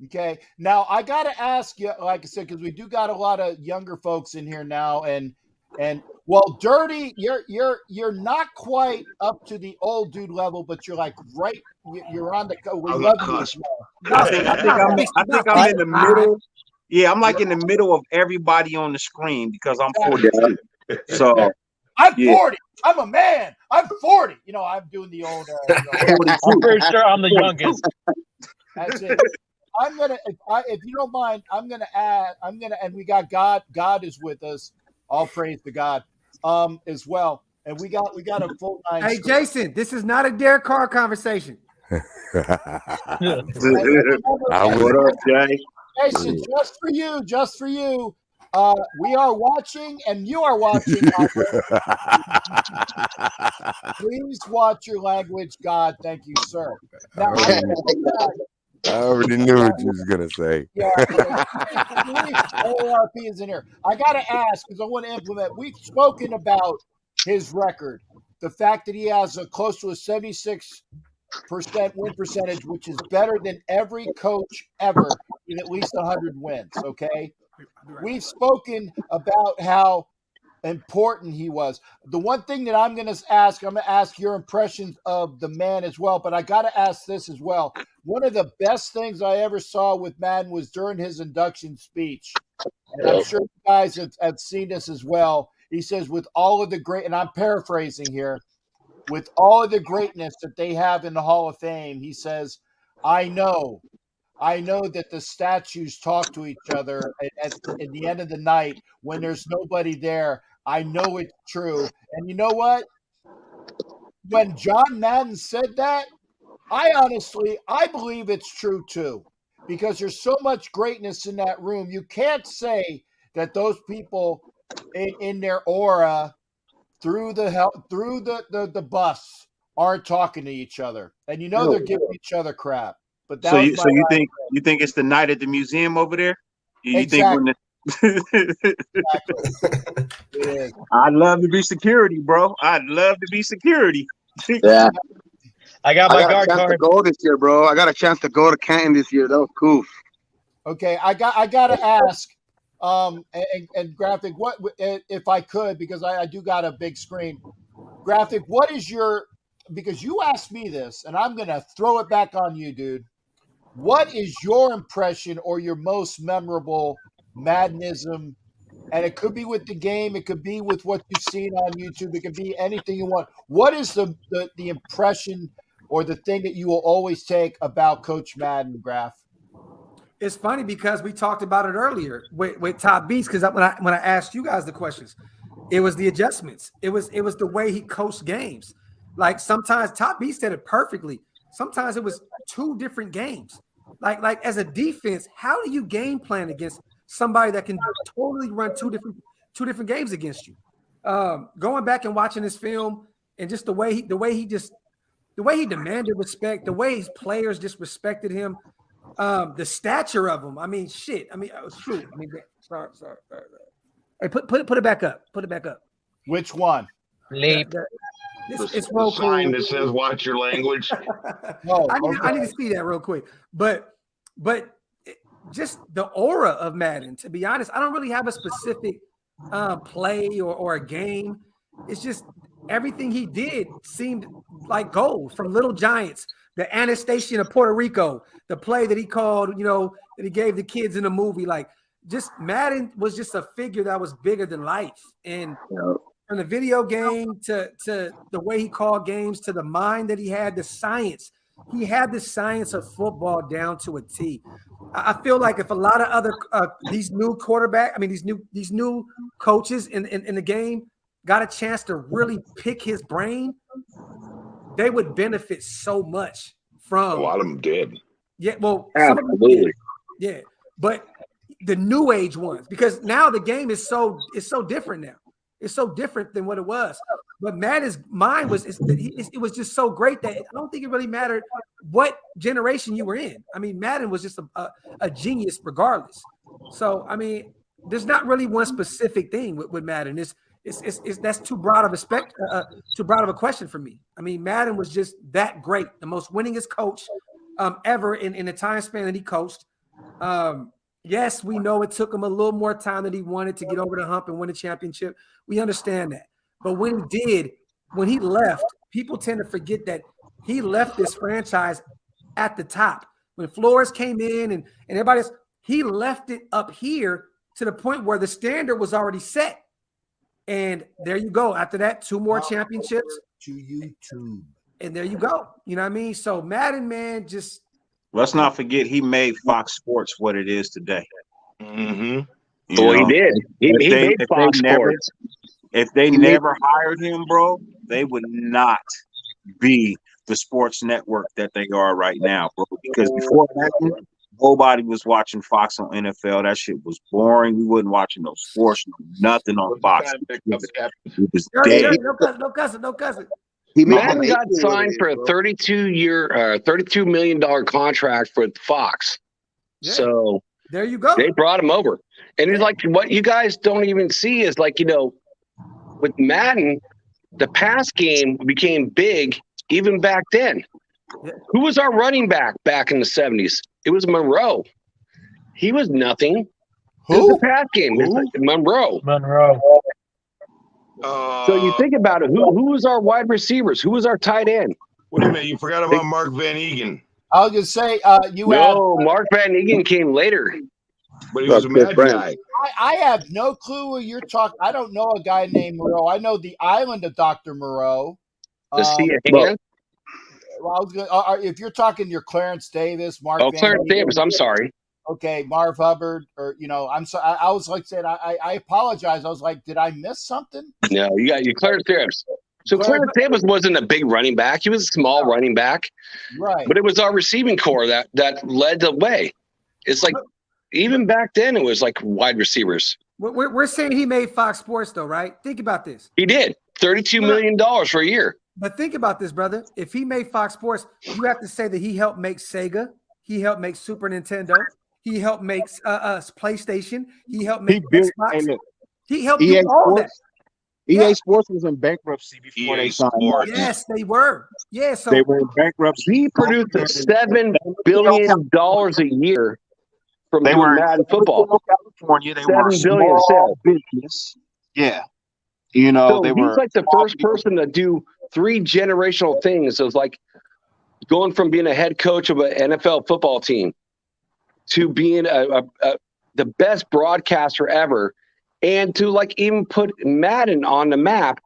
Okay. Now I gotta ask you, like I said, because we do got a lot of younger folks in here now, and well, Dirty, you're not quite up to the old dude level, but you're like right. You're on the. We love you. I think I'm in the middle. Yeah, I'm like in the middle of everybody on the screen because I'm 42. So I'm 40. I'm a man. I'm 40. You know, I'm doing the old. I'm pretty sure I'm the youngest. That's it. I'm gonna, if you don't mind, and we got God. God is with us. All praise to God, as well. And we got a full 9. Hey, Jason, this is not a Derek Carr conversation. what up, Jay? Jason, just for you. We are watching, and you are watching. Please watch your language, God. Thank you, sir. Now, I already knew what you was gonna say. Yeah, AARP is in here. I gotta ask because I want to implement. We've spoken about his record, the fact that he has a close to a 76% win percentage, which is better than every coach ever in at least 100 wins. Okay, we've spoken about how important he was. The one thing that I'm going to ask your impressions of the man as well, but I got to ask this as well. One of the best things I ever saw with Madden was during his induction speech. And I'm sure you guys have seen this as well. He says, with all of the great, and I'm paraphrasing here, with all of the greatness that they have in the Hall of Fame, he says, I know that the statues talk to each other at the end of the night when there's nobody there. I know it's true. And you know what? When John Madden said that, I believe it's true too, because there's so much greatness in that room. You can't say that those people in their aura through the bus aren't talking to each other. And you know they're giving each other crap. But that So was you my so you last think pick. you think it's the night at the museum over there? You Exactly. think when Exactly. It is. I'd love to be security, bro. I'd love to be security. Yeah, I got I my got a guard chance to card. go this year, bro. I got a chance to go to Canton this year. That was cool. Okay, I gotta ask, and Graphic, what if I could, because I do got a big screen. Graphic, what is your, because you asked me this, and I'm gonna throw it back on you, dude. What is your impression or your most memorable Maddenism? And it could be with the game, it could be with what you've seen on YouTube, it could be anything you want. What is the impression or the thing that you will always take about Coach Madden, Graph? It's funny because we talked about it earlier with Top Beats, because when I asked you guys the questions, it was the adjustments. It was the way he coached games. Like sometimes Top Beats said it perfectly. Sometimes it was two different games. Like as a defense, how do you game plan against somebody that can totally run two different games against you? Going back and watching this film and just the way he demanded respect, the way his players just respected him. The stature of him. I mean, shit. I mean, shoot. I mean, sorry. Hey, put it back up. Put it back up. Which one? Leap. It's The real sign cool. that says "Watch your language." Oh, I need to see that real quick. But just the aura of Madden. To be honest, I don't really have a specific play or a game. It's just everything he did seemed like gold. From Little Giants, the Anastasia of Puerto Rico, the play that he called, that he gave the kids in the movie. Like, just Madden was just a figure that was bigger than life. And from the video game to the way he called games, to the mind that he had, the science. He had the science of football down to a T. I feel like if a lot of other these new coaches in the game got a chance to really pick his brain, they would benefit so much from. A lot of them did. Yeah, well, Absolutely. Yeah, but the new age ones, because now the game is so different now. It's so different than what it was. But Madden's mind was it was just so great that I don't think it really mattered what generation you were in. I mean, Madden was just a genius regardless. So I mean, there's not really one specific thing with Madden. It's that's too broad of a question for me. I mean, Madden was just that great, the most winningest coach ever in the time span that he coached. Yes, we know it took him a little more time than he wanted to get over the hump and win a championship. We understand that. But when he left, people tend to forget that he left this franchise at the top. When Flores came in and everybody else, he left it up here to the point where the standard was already set. And there you go. After that, 2 more championships. To YouTube. And there you go. You know what I mean? So Madden, man, just Let's not forget he made Fox Sports what it is today. Mm-hmm. He did. He made Fox Sports. If they never hired him, bro, they would not be the sports network that they are right now, bro. Because before that, nobody was watching Fox on NFL. That shit was boring. We wasn't watching no sports, nothing on Fox. It was dead. No cousin. Madden got signed for a $32 million contract with Fox. Yeah. So There you go. they brought him over. And it's like, what you guys don't even see is like, with Madden, the pass game became big even back then. Yeah. Who was our running back in the 70s? It was Monroe. He was nothing. It was the pass game. It's like Monroe. So you think about it, who was our wide receivers? Who was our tight end? Wait a minute, you forgot about Mark Van Egan, I was gonna say Mark Van Egan came later. but he was a mad guy. I have no clue who you're talking. I don't know a guy named Moreau. I know the island of Dr. Moreau. The sea of hand? Well, I was gonna, if you're talking your Clarence Davis, Mark. Oh, Van Clarence Egan, Davis. I'm sorry. Okay, Marv Hubbard, or I'm sorry. I was like saying, I apologize. I was like, did I miss something? No, you got your Clarence Davis. So Clarence Davis wasn't a big running back. He was a small running back. Right. But it was our receiving core that led the way. It's like, even back then, it was like wide receivers. We're saying he made Fox Sports, though, right? Think about this. He did. $32 million for a year. But think about this, brother. If he made Fox Sports, you have to say that he helped make Sega. He helped make Super Nintendo. He helped make PlayStation. He helped make He built. Xbox. Hey, look, He helped EA do all that. Sports. EA Yeah. Sports was in bankruptcy before EA they signed Sports. up. Yes, they were. Yeah, so They were in bankruptcy. He produced $7 billion a year from They doing were in Madden football. California. They were a 7 billion small sales. business. Yeah, you know So they he's were like the first person to do 3 generational things. It was like going from being a head coach of an NFL football team to being the best broadcaster ever, and to like even put Madden on the map.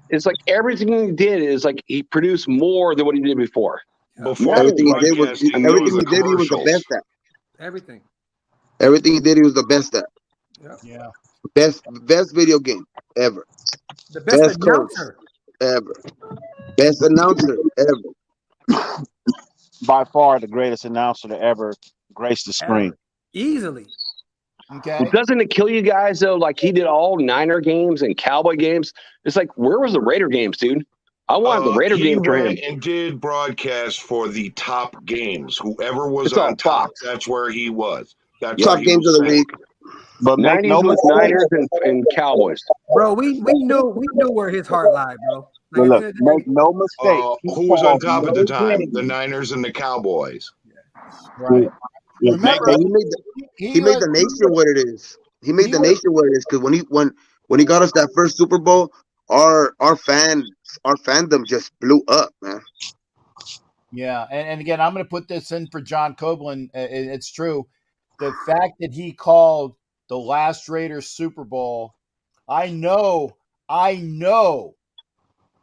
It's like everything he did is like he produced more than what he did before. Before Everything the he did was broadcasting, there everything was he the did. He was the commercials. best at. everything. Everything he did, he was the best at. Yeah. Best video game ever. The best Best coach announcer. ever. Best announcer ever. by far the greatest announcer to ever grace the screen. Ever. Easily. Okay. Well, doesn't it kill you guys though? Like he did all Niner games and Cowboy games. It's like, where was the Raider games, dude? I wanted the Raider He game for him. went and did broadcast for the top games. Whoever was It's all on top, Fox. that's where he was. That's Top where he games of was the sent. week. But make 90s no was mistake. Niners and Cowboys. Bro, we knew where his heart lied, bro. But Like, look, at the end of the day, make no mistake. Who was on called top at no the time? games. The Niners and the Cowboys. Right. Look, Remember, But he made the nation what it is. He made the nation what it is because when he got us that first Super Bowl, our fandom just blew up, man. Yeah, and again, I'm going to put this in for John Copeland. It's true. The fact that he called the last Raiders Super Bowl, I know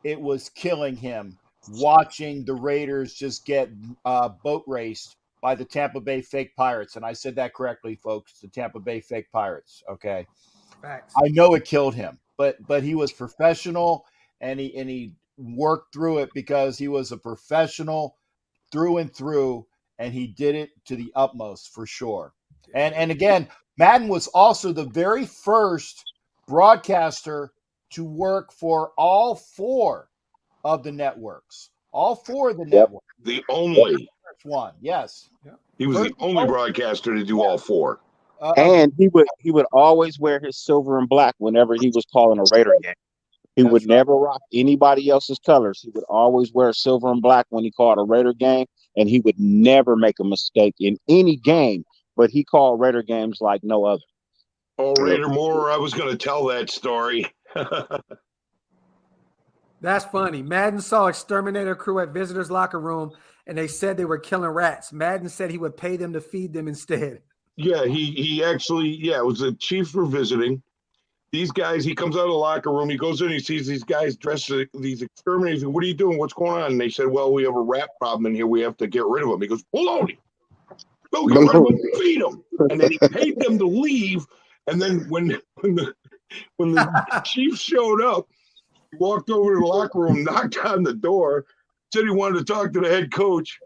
it was killing him watching the Raiders just get boat raced by the Tampa Bay Fake Pirates. And I said that correctly, folks, the Tampa Bay Fake Pirates, okay? facts. I know it killed him, but he was professional and he worked through it because he was a professional through and through, and he did it to the utmost for sure. And again, Madden was also the very first broadcaster to work for all 4 of the networks. All 4 of the networks. The only. First one, yes. He was the only broadcaster to do all 4. And he would always wear his silver and black whenever he was calling a Raider game. He would never rock anybody else's colors. He would always wear silver and black when he called a Raider game, and he would never make a mistake in any game. But he called Raider games like no other. Oh, Raider Moore, I was going to tell that story. That's funny. Madden saw Exterminator crew at visitors' locker room, and they said they were killing rats. Madden said he would pay them to feed them instead. Yeah, he actually, it was the Chiefs were visiting. These guys, he comes out of the locker room, he goes in, he sees these guys dressed as these exterminators. What are you doing? What's going on? And they said, well, we have a rat problem in here. We have to get rid of them. He goes, hold on. Go get rid of them, feed them. And then he paid them to leave. And then when the Chiefs showed up, he walked over to the locker room, knocked on the door, said he wanted to talk to the head coach.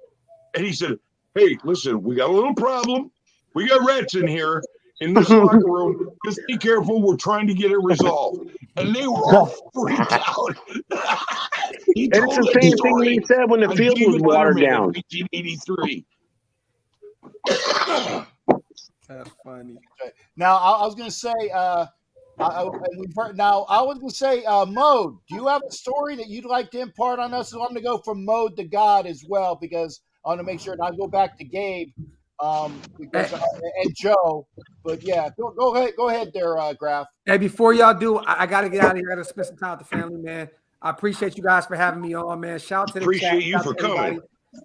And he said, hey, listen, we got a little problem. We got rats in here in this locker room. Just be careful. We're trying to get it resolved. And they were all freaked out. And it's the same thing he said when the field was watered down. 1983. That's funny. Now, I was going to say, Mode, do you have a story that you'd like to impart on us? So I'm going to go from Mode to God as well, because I want to make sure, and I'll go back to Gabe and Joe. But yeah, go ahead there, Graf. Hey, before y'all do, I got to get out of here. I got to spend some time with the family, man. I appreciate you guys for having me on, man. Shout out to the Appreciate chat. you Shout for out to everybody. coming.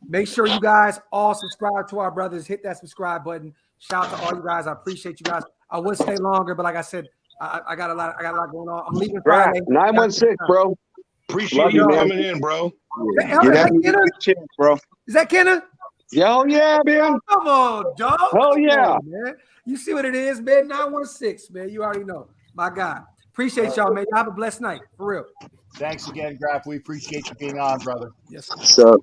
Make sure you guys all subscribe to our brothers. Hit that subscribe button. Shout out to all you guys. I appreciate you guys. I would stay longer, but like I said, I got a lot going on. I'm leaving Friday. 916, bro. Appreciate Love you you, man. coming in, bro. Is that Kenna? Oh, yeah, man. Come on, dog. Oh, Come yeah. on, man. You see what it is, man? 916, man. You already know. My God. Appreciate y'all, man. Y'all have a blessed night. For real. Thanks again, Graf. We appreciate you being on, brother. Yes. So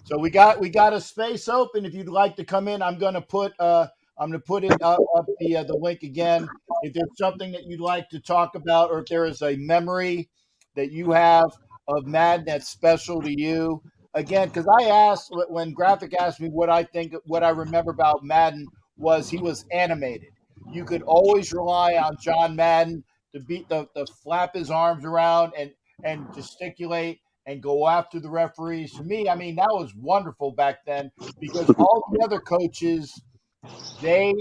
So we got a space open. If you'd like to come in, I'm gonna put it up the link again. If there's something that you'd like to talk about, or if there is a memory that you have of Madden that's special to you, again, because I asked when Graphic asked me what I remember about Madden was he was animated. You could always rely on John Madden to beat the flap his arms around and gesticulate and go after the referees. To me, I mean, that was wonderful back then because all the other coaches, they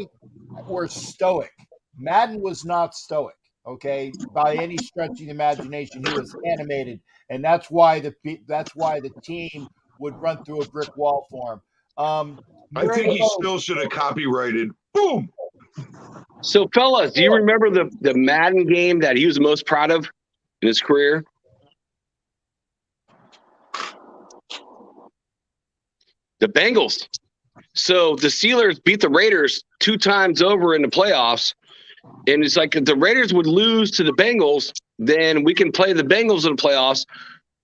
were stoic. Madden was not stoic, okay, by any stretch of the imagination. He was animated, and that's why the team would run through a brick wall for him. I think he still should have copyrighted. Boom. So, fellas, do you remember the Madden game that he was the most proud of in his career? The Bengals. So the Steelers beat the Raiders 2 times over in the playoffs. And it's like if the Raiders would lose to the Bengals, then we can play the Bengals in the playoffs.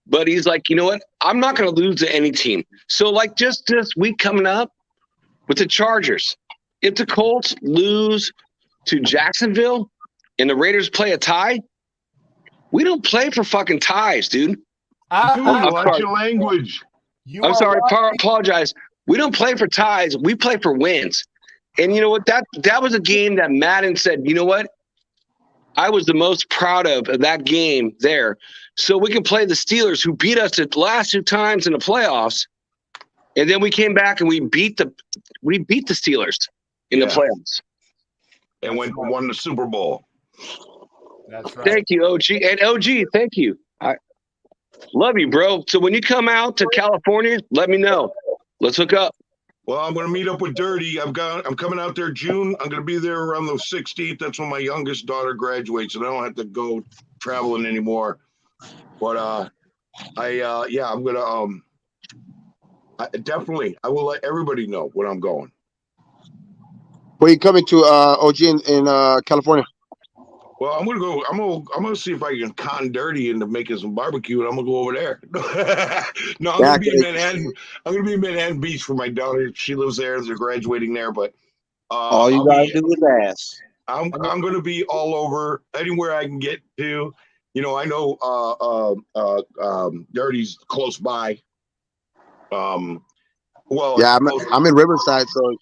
But he's like, you know what? I'm not going to lose to any team. So, like, just this week coming up with the Chargers, if the Colts lose to Jacksonville and the Raiders play a tie, we don't play for fucking ties, dude. Dude, watch your language. I'm sorry. Apologize. We don't play for ties. We play for wins. And you know what? That was a game that Madden said, you know what? I was the most proud of that game there. So we can play the Steelers, who beat us the last 2 times in the playoffs. And then we came back and we beat the Steelers in the playoffs. And won the Super Bowl. That's right. Thank you, OG. And OG, thank you. I love you, bro. So when you come out to California, let me know. Let's hook up. Well, I'm going to meet up with Dirty. I'm coming out there June. I'm going to be there around the 16th. That's when my youngest daughter graduates, and I don't have to go traveling anymore. But I'm going to definitely. I will let everybody know when I'm going. Where you coming to, OG in California? Well, I'm gonna see if I can con Dirty into making some barbecue, and I'm gonna go over there. No, I'm gonna be in Manhattan. I'm gonna be in Manhattan Beach for my daughter. She lives there. They're graduating there, but all you gotta do is ask. I'm gonna be all over, anywhere I can get to. You know, I know Dirty's close by. Well, yeah, I'm in Riverside, so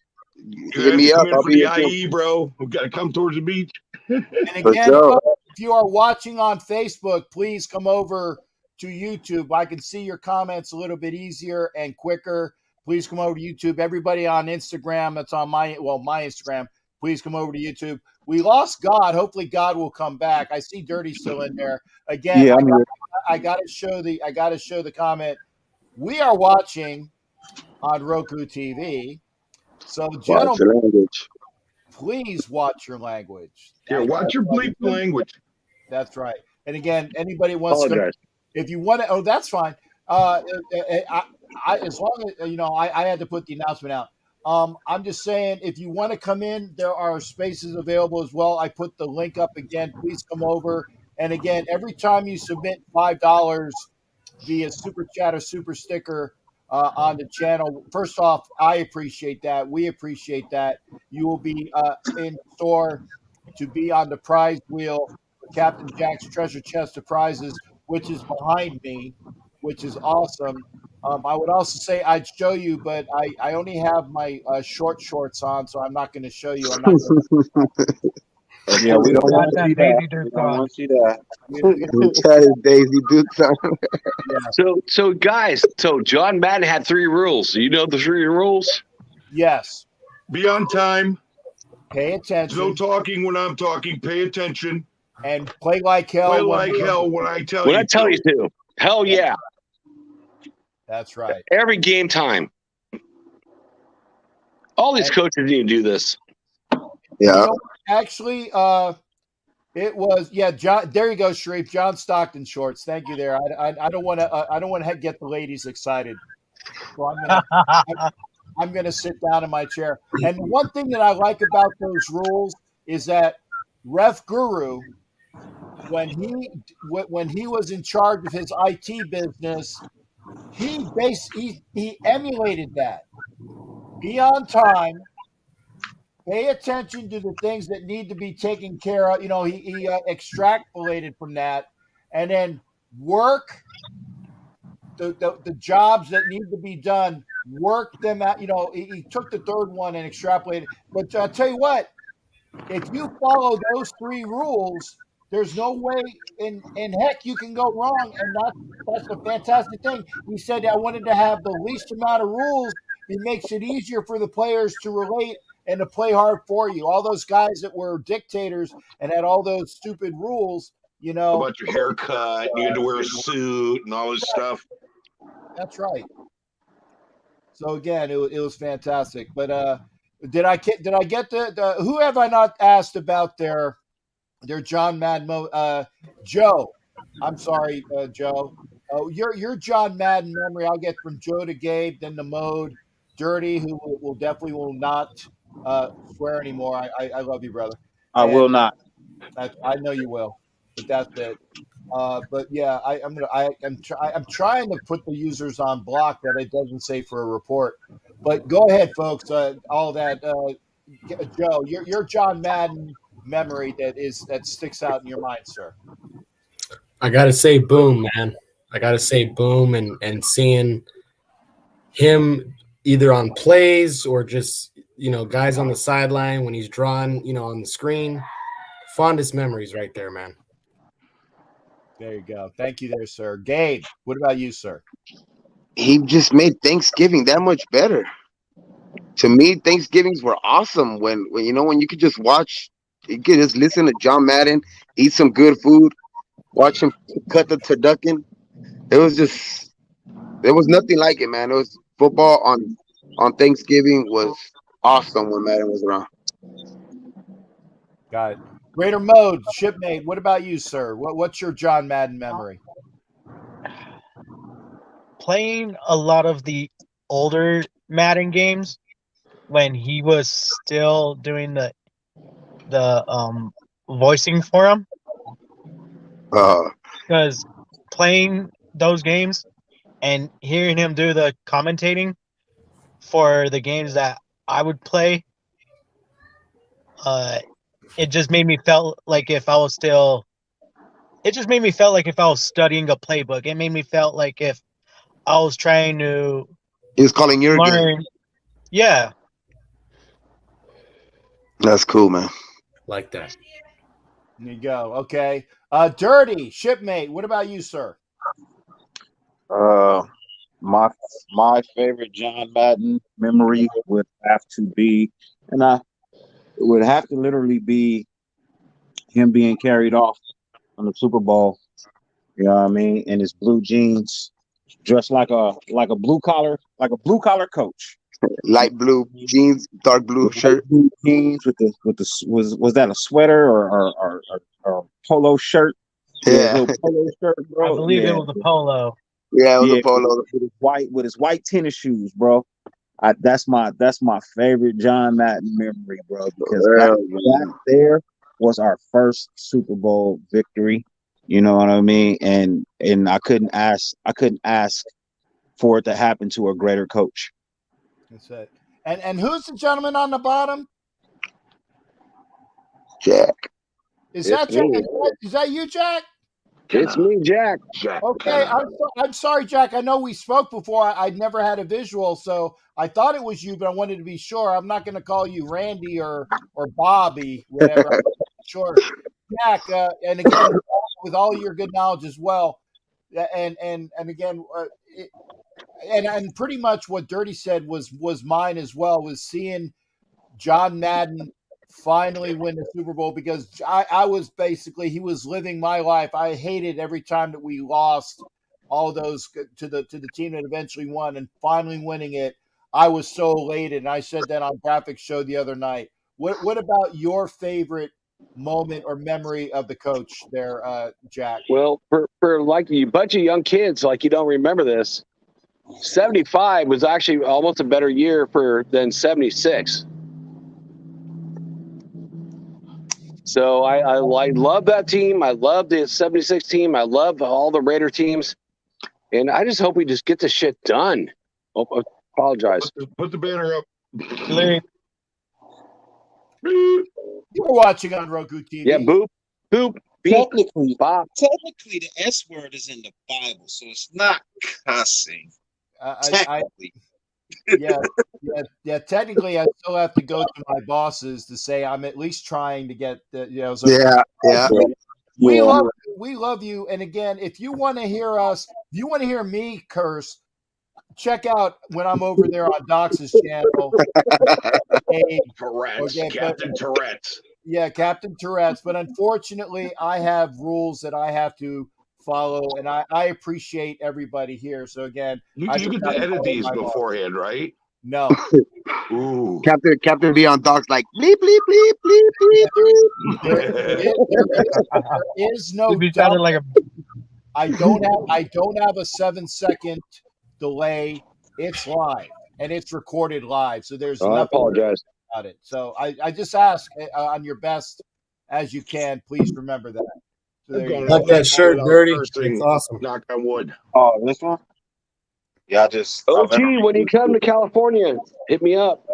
hit me up. I'll be the IE, bro. We gotta come towards the beach. And again, if you are watching on Facebook, please come over to YouTube. I can see your comments a little bit easier and quicker. Please come over to YouTube. Everybody on Instagram, that's on my Instagram, please come over to YouTube. We lost God. Hopefully God will come back. I see Dirty still in there. Again, yeah, I gotta show the comment. We are watching on Roku TV. So gentlemen, please watch your language. Yeah, watch your bleep language. That's right. And again, anybody wants to, if you want to, that's fine. As long as, I had to put the announcement out. I'm just saying, if you want to come in, there are spaces available as well. I put the link up again. Please come over. And again, every time you submit $5 via Super Chat or Super Sticker on the channel, first off, I appreciate that. We appreciate that. You will be in store to be on the prize wheel for Captain Jack's treasure chest of prizes, which is behind me, which is awesome. I would also say I'd show you, but I only have my shorts on, so I'm not going to show you. I'm not yeah, we don't want to see that. We don't want to see that. Daisy Dukes. So guys, John Madden had 3 rules. You know the 3 rules? Yes. Be on time. Pay attention. No talking when I'm talking. Pay attention. And play like hell. Play like hell when I tell you. When I tell you to. Hell yeah. That's right. Every game time. All these coaches need to do this. Yeah. Actually, it was John. There you go, Sharif. John Stockton shorts. Thank you. There. I don't want to get the ladies excited. So I'm gonna sit down in my chair. And one thing that I like about those rules is that Ref Guru, when he was in charge of his IT business, he emulated that. Be on time. Pay attention to the things that need to be taken care of. He extrapolated from that, and then work the jobs that need to be done, work them out. He took the third one and extrapolated. But I'll tell you what, if you follow those 3 rules, there's no way in heck you can go wrong. And that's a fantastic thing. He said, I wanted to have the least amount of rules. It makes it easier for the players to relate and to play hard for you. All those guys that were dictators and had all those stupid rules, About your haircut, you had to wear a suit and all this stuff. That's right. So again, it was fantastic. But did I get the who have I not asked about their John Madden Joe? I'm sorry, Joe. Your John Madden memory I'll get from Joe to Gabe, then to Mode, Dirty, who will definitely not swear anymore. I love you, brother. I will not. I know you will, but that's it. But yeah, I'm trying to put the users on block that it doesn't say for a report. But go ahead, folks. All that, Joe, your John Madden memory that sticks out in your mind, sir. I gotta say, Boom, man. I gotta say, Boom, and seeing him either on plays or just guys on the sideline when he's drawn, on the screen. Fondest memories right there, man. There you go. Thank you there, sir. Gabe, what about you, sir? He just made Thanksgiving that much better. To me, Thanksgivings were awesome when you could just watch, you could just listen to John Madden, eat some good food, watch him cut the turducken. There was nothing like it, man. It was football on Thanksgiving was awesome when Madden was around. Got it. Greater Mode, Shipmate, what about you, sir? What's your John Madden memory? Playing a lot of the older Madden games when he was still doing the voicing for him. Because playing those games and hearing him do the commentating for the games that I would play, it just made me felt like if I was studying a playbook. It made me felt like if I was trying to He was calling your game. Yeah. That's cool, man. Like that. There you go. Okay. Dirty, Shipmate, what about you, sir? My favorite John Madden memory would have to be, it would have to literally be him being carried off on the Super Bowl. You know what I mean? In his blue jeans, dressed like a blue collar coach. Light blue jeans, dark blue shirt. Blue jeans with the was that a sweater or polo shirt? Yeah. Polo shirt, bro. I believe it was a polo. Yeah, it was a polo. With his white tennis shoes, bro. That's my favorite John Madden memory, bro. Because that there was our first Super Bowl victory. You know what I mean? And I couldn't ask for it to happen to a greater coach. That's it. And who's the gentleman on the bottom? Jack. Is that Jack? Is that you, Jack? It's me, Jack. Okay, I'm sorry, Jack. I know we spoke before. I'd never had a visual, so I thought it was you, but I wanted to be sure. I'm not going to call you Randy or Bobby, whatever. I'm sure, Jack. And again, with all your good knowledge as well, and again, and pretty much what Dirty said was mine as well. Was seeing John Madden finally win the Super Bowl, because I was basically, he was living my life. I hated every time that we lost all those to the team that eventually won, and finally winning it, I was so elated. And I said that on Graphics Show the other night. What about your favorite moment or memory of the coach there, Jack? Well, for like you bunch of young kids, like you don't remember this, 75 was actually almost a better year than 76. So I love that team. I love the 76 team. I love all the Raider teams. And I just hope we just get this shit done. Oh, I apologize. Put the banner up. You were watching on Roku TV. Yeah, boop. Technically, Bob. technically, the S word is in the Bible, so it's not cussing. I Technically, yeah. Technically, I still have to go to my bosses to say I'm at least trying to get the. So Yeah. we love you. And again, if you want to hear us, if you want to hear me curse, check out when I'm over there on Dox's channel. Tourette's, Okay, Captain Tourette's. Yeah, Captain Tourette's. But unfortunately, I have rules that I have to follow, and I appreciate everybody here. So again, You I get just to gotta edit follow these my boss. beforehand, right? No. Ooh. Captain V on dogs like bleep bleep bleep bleep bleep bleep. There is no It'd be doubt. sounding like a I don't have a 7-second delay. It's live and it's recorded live, so there's I nothing apologize. about it. So I just ask on your best as you can. Please remember that. So there you Love go. that shirt, Dirty. It's awesome. Knock on wood. oh, this one. Yeah, I just. OG, when you come to California, hit me up.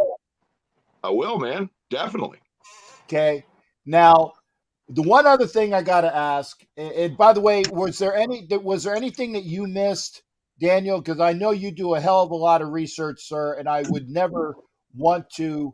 I will, man. Definitely. Okay. Now, the one other thing I got to ask, and by the way, was there anything that you missed, Daniel? Because I know you do a hell of a lot of research, sir, and I would never want to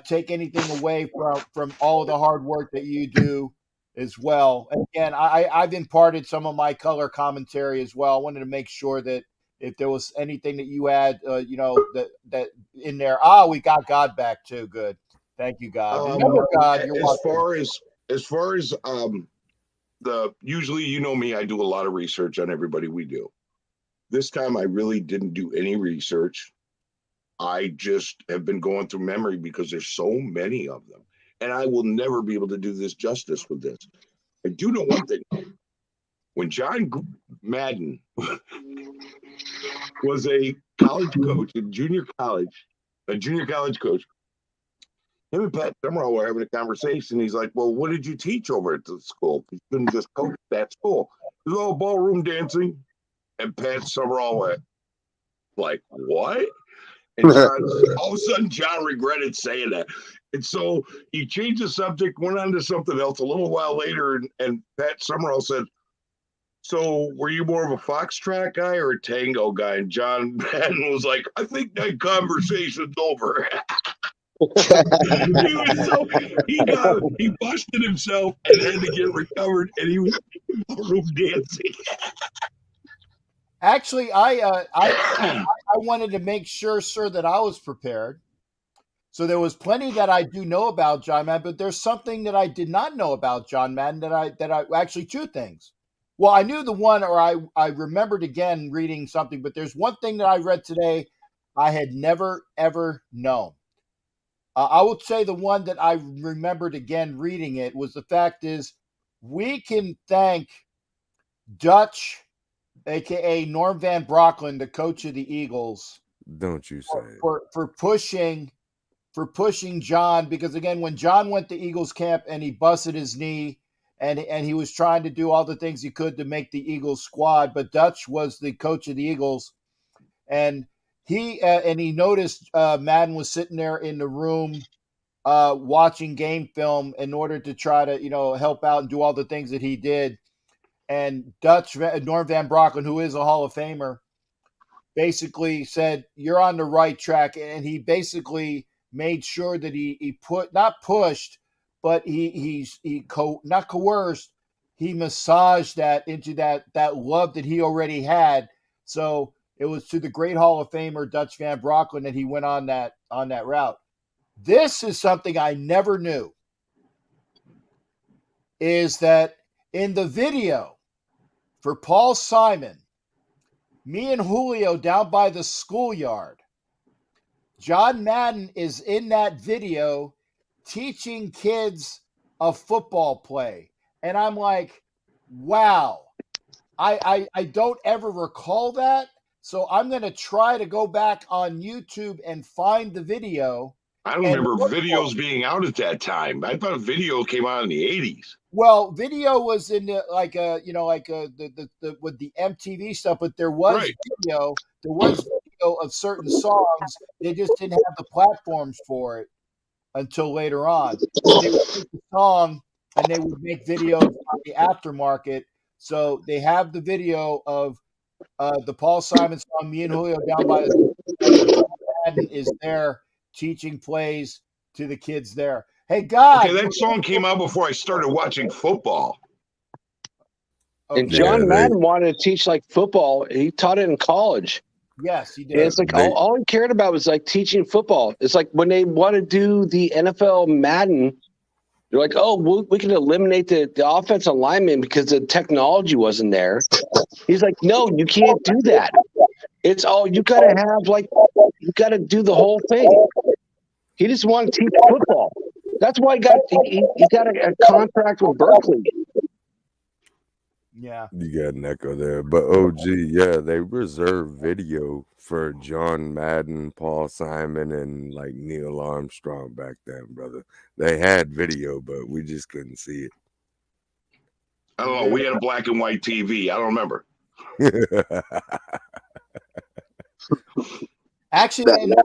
take anything away from all of the hard work that you do as well. And again, I've imparted some of my color commentary as well. I wanted to make sure that if there was anything that you had, that in there, we got God back too. Good, thank you, God. Remember, God, you're welcome. As far as the usually, you know me, I do a lot of research on everybody we do. This time, I really didn't do any research. I just have been going through memory because there's so many of them, and I will never be able to do this justice with this. I do know one thing. When John Madden was a college coach in junior college, coach, him and Pat Summerall were having a conversation. He's like, well, what did you teach over at the school? You couldn't just coach that school. It was all ballroom dancing. And Pat Summerall went, like, what? And John, all of a sudden, John regretted saying that. And so he changed the subject, went on to something else a little while later, and Pat Summerall said, so were you more of a foxtrot guy or a tango guy? And John Madden was like, I think that conversation's over. He busted himself and had to get recovered, and he was room dancing. Actually, I wanted to make sure, sir, that I was prepared. So there was plenty that I do know about John Madden, but there's something that I did not know about John Madden that I actually two things. Well, I knew the one, or I remembered again reading something, but there's one thing that I read today I had never, ever known. I would say the one that I remembered again reading it was the fact is we can thank Dutch, a.k.a. Norm Van Brocklin, the coach of the Eagles. Don't you say for pushing John, because again, when John went to Eagles camp and he busted his knee and he was trying to do all the things he could to make the Eagles squad, but Dutch was the coach of the Eagles, and he noticed Madden was sitting there in the room watching game film in order to try to help out and do all the things that he did. And Norm Van Brocklin, who is a Hall of Famer, basically said, you're on the right track. And he basically made sure that he not pushed, but not coerced. He massaged that into that love that he already had. So it was to the great Hall of Famer, Dutch Van Brocklin, that he went on that route. This is something I never knew, is that in the video for Paul Simon, me and Julio down by the schoolyard, John Madden is in that video teaching kids a football play. And I'm like, wow, I don't ever recall that. So I'm going to try to go back on YouTube and find the video. I don't remember videos being out at that time. I thought video came out in the 80s. Well, video was in the with the MTV stuff, but there was video. There was video of certain songs. They just didn't have the platforms for it until later on. They would take the song and they would make videos on the aftermarket. So they have the video of the Paul Simon song, Me and Julio Down by the Madden is there teaching plays to the kids there. Hey, God. Okay, that song came out before I started watching football. And John Madden wanted to teach like football. He taught it in college. Yes, he did. And it's like all he cared about was like teaching football. It's like when they want to do the NFL Madden, they're like, oh, we can eliminate the offensive lineman because the technology wasn't there. He's like, no, you can't do that. It's all you got to have, like, you got to do the whole thing. He just wanted to teach football. That's why he got a contract with Berkeley. Yeah. You got an echo there. But OG, yeah, they reserved video for John Madden, Paul Simon, and like Neil Armstrong back then, brother. They had video, but we just couldn't see it. I don't know. We had a black and white TV. I don't remember. Actually, there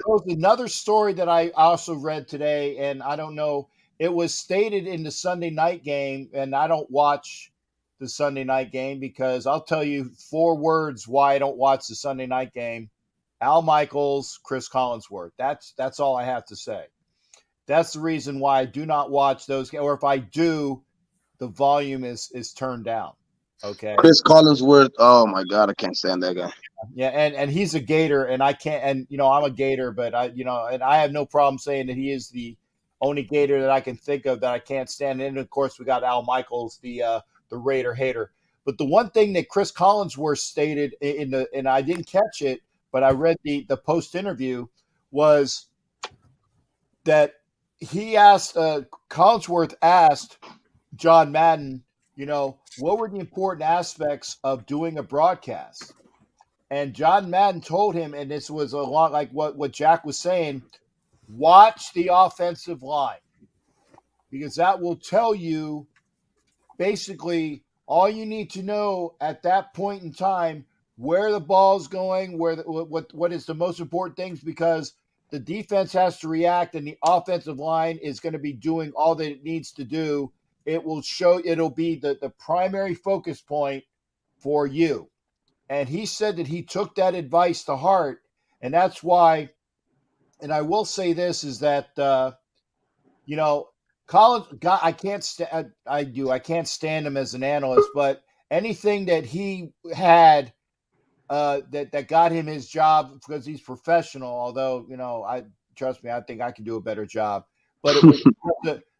was another story that I also read today, and I don't know. It was stated in the Sunday night game, and I don't watch the Sunday night game because I'll tell you 4 words why I don't watch the Sunday night game. Al Michaels, Chris Collinsworth. That's all I have to say. That's the reason why I do not watch those, or if I do, the volume is turned down. Okay. Chris Collinsworth. Oh my God, I can't stand that guy. Yeah, and he's a Gator, and I can't. And I'm a Gator, but and I have no problem saying that he is the only Gator that I can think of that I can't stand. And of course, we got Al Michaels, the Raider hater. But the one thing that Chris Collinsworth stated and I didn't catch it, but I read the post interview, was that he asked Collinsworth asked John Madden, what were the important aspects of doing a broadcast? And John Madden told him, and this was a lot like what Jack was saying, watch the offensive line, because that will tell you basically all you need to know at that point in time, where the ball's going, what is the most important things, because the defense has to react and the offensive line is going to be doing all that it needs to do. It'll be the primary focus point for you. And he said that he took that advice to heart. And that's why, and I will say this, is that, Collins, God, I can't stand him as an analyst, but anything that he had that got him his job, because he's professional, although, trust me, I think I can do a better job. But it was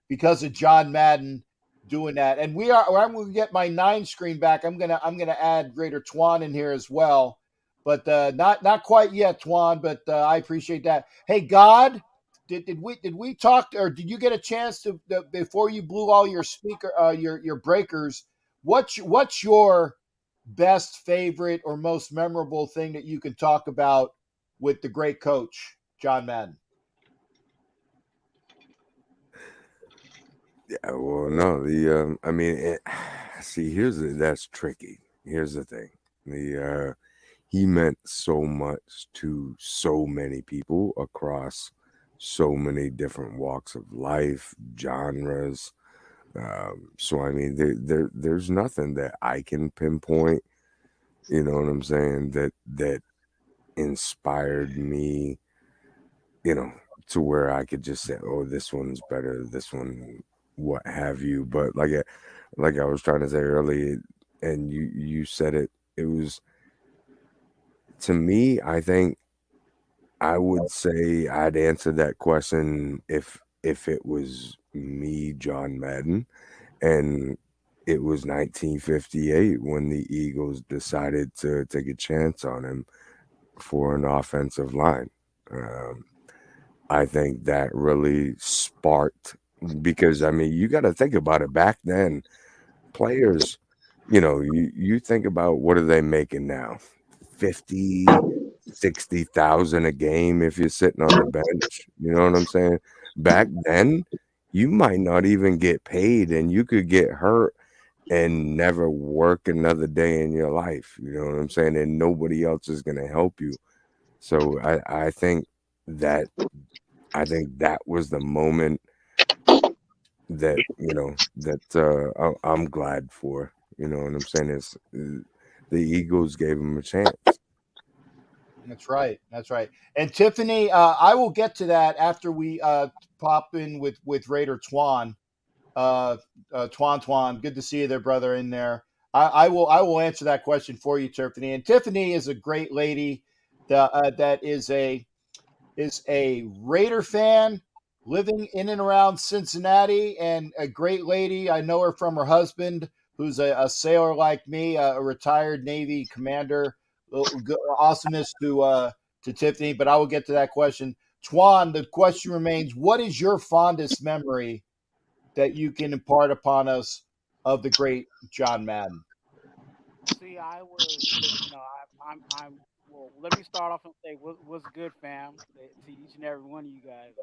because of John Madden doing that. And I'm going to get my 9 screen back. I'm gonna add Raider Twan in here as well, but not quite yet, Twan. But I appreciate that. Hey, God, did we talk, or did you get a chance to before you blew all your your breakers? What's your best, favorite, or most memorable thing that you can talk about with the great coach John Madden? Yeah, well, no, that's tricky. Here's the thing. He meant so much to so many people across so many different walks of life, genres. There's nothing that I can pinpoint, you know what I'm saying, that inspired me, to where I could just say, oh, this one's better, this one, what have you. But like I was trying to say earlier, and you said it was, to me, I think I would say I'd answer that question if it was me, John Madden, and it was 1958 when the Eagles decided to take a chance on him for an offensive line. I think that really sparked, because you got to think about it. Back then, players, you think about, what are they making now? 50, 60,000 a game if you're sitting on the bench. You know what I'm saying? Back then, you might not even get paid, and you could get hurt and never work another day in your life. You know what I'm saying? And nobody else is going to help you. So I think that was the moment that I'm glad for. You know what I'm saying? Is the Eagles gave him a chance. That's right. That's right. And Tiffany, I will get to that after we pop in with Raider Twan. Twan, good to see you there, brother, in there. I will answer that question for you, Tiffany. And Tiffany is a great lady that is a Raider fan living in and around Cincinnati, and a great lady. I know her from her husband, who's a sailor like me, a retired Navy commander. Awesomeness to Tiffany, but I will get to that question. Twan, the question remains: what is your fondest memory that you can impart upon us of the great John Madden? See, I was, I'm. Well, let me start off and say, what's good, fam? To each and every one of you guys,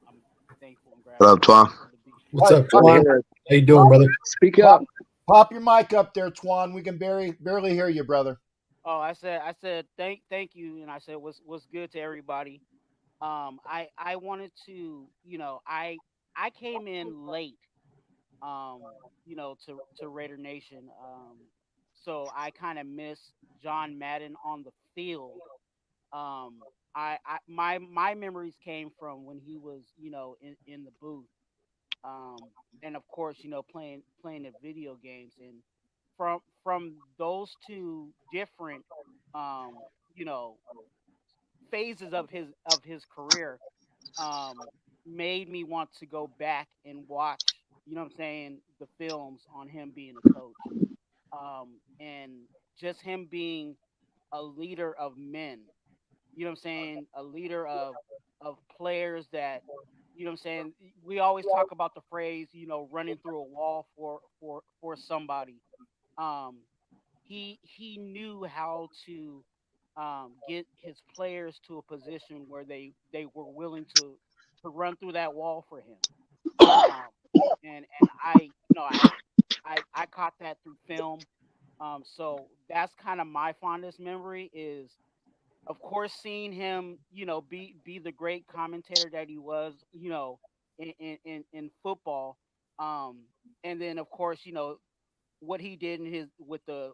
I'm thankful and What up, Twan? grateful to be here. What's up, Good to Twan? hear it. How you doing, brother? Speak up. Pop your mic up there, Twan. We can barely hear you, brother. Oh, I said, thank you, and I said, what's good to everybody. I wanted to, I came in late, to Raider Nation. So I kind of missed John Madden on the field. My memories came from when he was, in the booth, and of course, playing the video games, and from those two different, um, you know, phases of his career, um, made me want to go back and watch, what I'm saying, the films on him being a coach, and just him being a leader of men. You know what I'm saying? A leader of players that, what I'm saying. We always talk about the phrase, running through a wall for somebody. Um, he knew how to get his players to a position where they were willing to run through that wall for him. Um, and I caught that through film. So that's kind of my fondest memory is, of course, seeing him, be the great commentator that he was, in football. Um, and then of course, what he did in his with the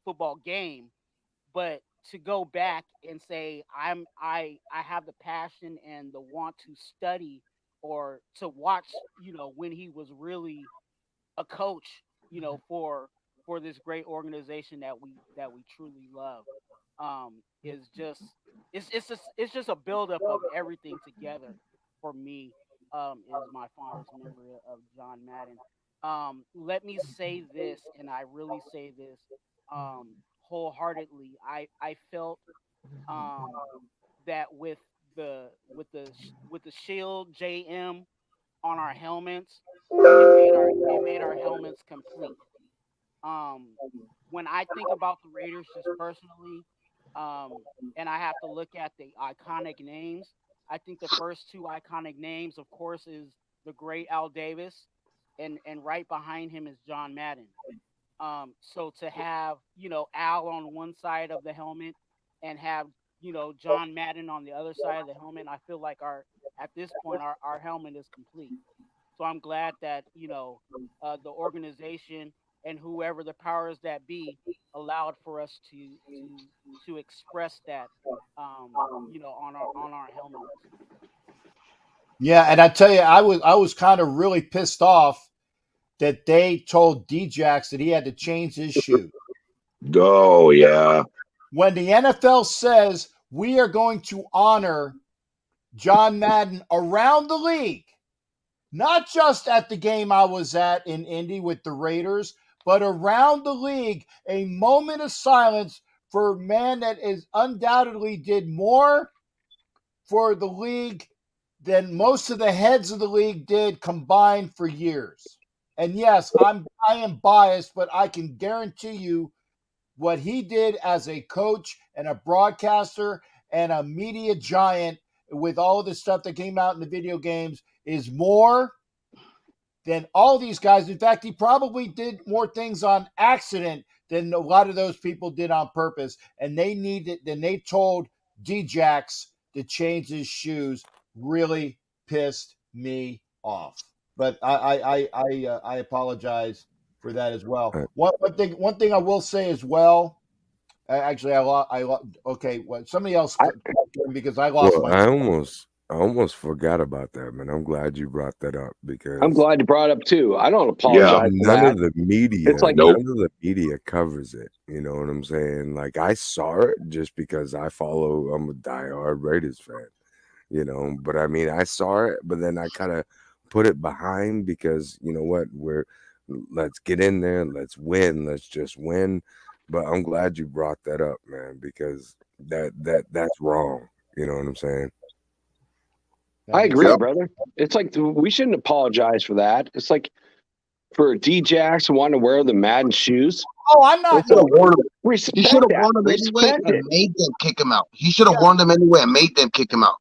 football game. But to go back and say I have the passion and the want to study or to watch, when he was really a coach, for this great organization that we truly love, is just it's just a buildup of everything together for me. Is my fondest memory of John Madden. Let me say this, and I really say this, wholeheartedly. I felt, um, that with the Shield JM on our helmets, it made our helmets complete. Um, when I think about the Raiders, just personally, um, and I have to look at the iconic names, I think the first two iconic names, of course, is the great Al Davis, and right behind him is John Madden. So to have, Al on one side of the helmet and have, John Madden on the other side of the helmet, I feel like our at this point our helmet is complete. So I'm glad that, the organization and whoever the powers that be allowed for us to express that, on our helmets. Yeah, and I tell you, I was kind of really pissed off that they told Djax that he had to change his shoe. Oh yeah. When the NFL says we are going to honor John Madden around the league, not just at the game I was at in Indy with the Raiders, but around the league, a moment of silence for a man that is undoubtedly did more for the league than most of the heads of the league did combined for years. And yes, I am biased, but I can guarantee you what he did as a coach and a broadcaster and a media giant with all of the stuff that came out in the video games is more than all these guys. In fact, he probably did more things on accident than a lot of those people did on purpose. And they told Djax to change his shoes. Really pissed me off. but I apologize for that as well. Right. One thing I will say as well. Actually, okay. Well, somebody else because I lost Well, my. I almost forgot about that, man. I'm glad you brought that up because I'm glad you brought it up too. I don't Yeah. apologize for none that. of the media, It's like- none Nope. of the media covers it. You know what I'm saying? Like I saw it just because I'm a diehard Raiders fan, you know. But I mean, I saw it, but then I kind of put it behind because you know what? Let's get in there, let's win, let's just win. But I'm glad you brought that up, man, because that's wrong. You know what I'm saying? I agree, Yep. brother. It's like we shouldn't apologize for that. It's like for D-Jax wanting to wear the Madden shoes. Oh, I'm not. It's like, He respect should have that. warned them anyway Respect and it. made them kick him out. He should have warned them anyway and made them kick him out.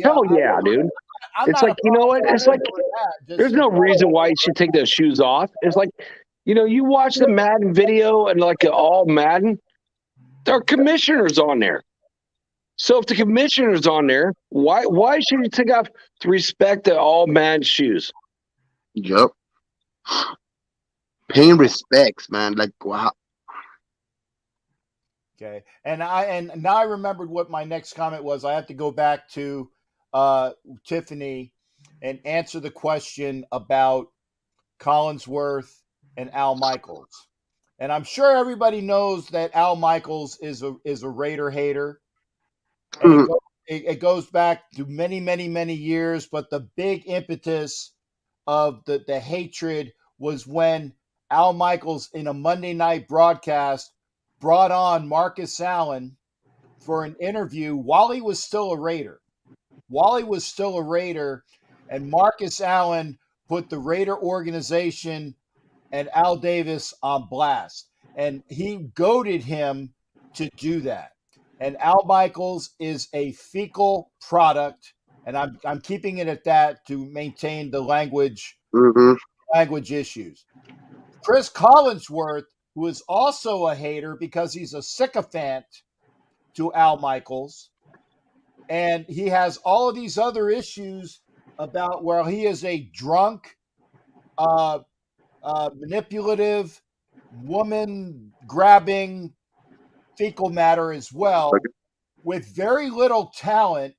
Hell yeah, dude. I'm It's not like, you know what? It's like, apologizing for that. Just- there's no reason why you should take those shoes off. It's like, you know, you watch the Madden video and like all Madden, there are commissioners on there. So if the commissioner's on there, why should you take off to respect the all Madden shoes? Yep. Paying respects, man. Like wow. Okay, and now I remembered what my next comment was. I have to go back to Tiffany and answer the question about Collinsworth and Al Michaels. And I'm sure everybody knows that Al Michaels is a Raider hater. And it goes back to many, many, many years. But the big impetus of the hatred was when Al Michaels, in a Monday night broadcast, brought on Marcus Allen for an interview while he was still a Raider. And Marcus Allen put the Raider organization and Al Davis on blast. And he goaded him to do that. And Al Michaels is a fecal product, and I'm keeping it at that to maintain the language issues. Chris Collinsworth, who is also a hater because he's a sycophant to Al Michaels, and he has all of these other issues about where he is a drunk, manipulative, woman-grabbing fecal matter as well, with very little talent,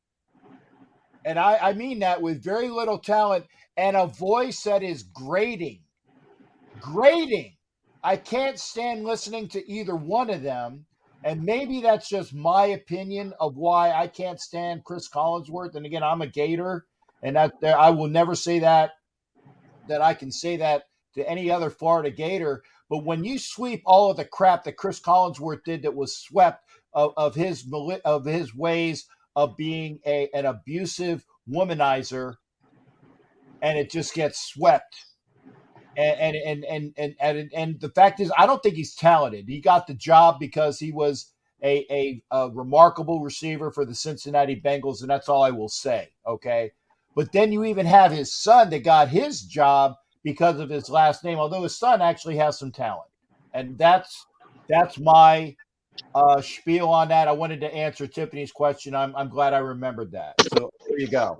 and I mean that, with very little talent, and a voice that is grating. I can't stand listening to either one of them, and maybe that's just my opinion of why I can't stand Chris Collinsworth. And again, I'm a Gator, and I will never say that I can say that to any other Florida Gator. But when you sweep all of the crap that Chris Collinsworth did, that was swept of his ways of being an abusive womanizer, and it just gets swept. And the fact is, I don't think he's talented. He got the job because he was a remarkable receiver for the Cincinnati Bengals, and that's all I will say. Okay, but then you even have his son that got his job because of his last name, although his son actually has some talent. And that's my spiel on that. I wanted to answer Tiffany's question. I'm glad I remembered that. So there you go.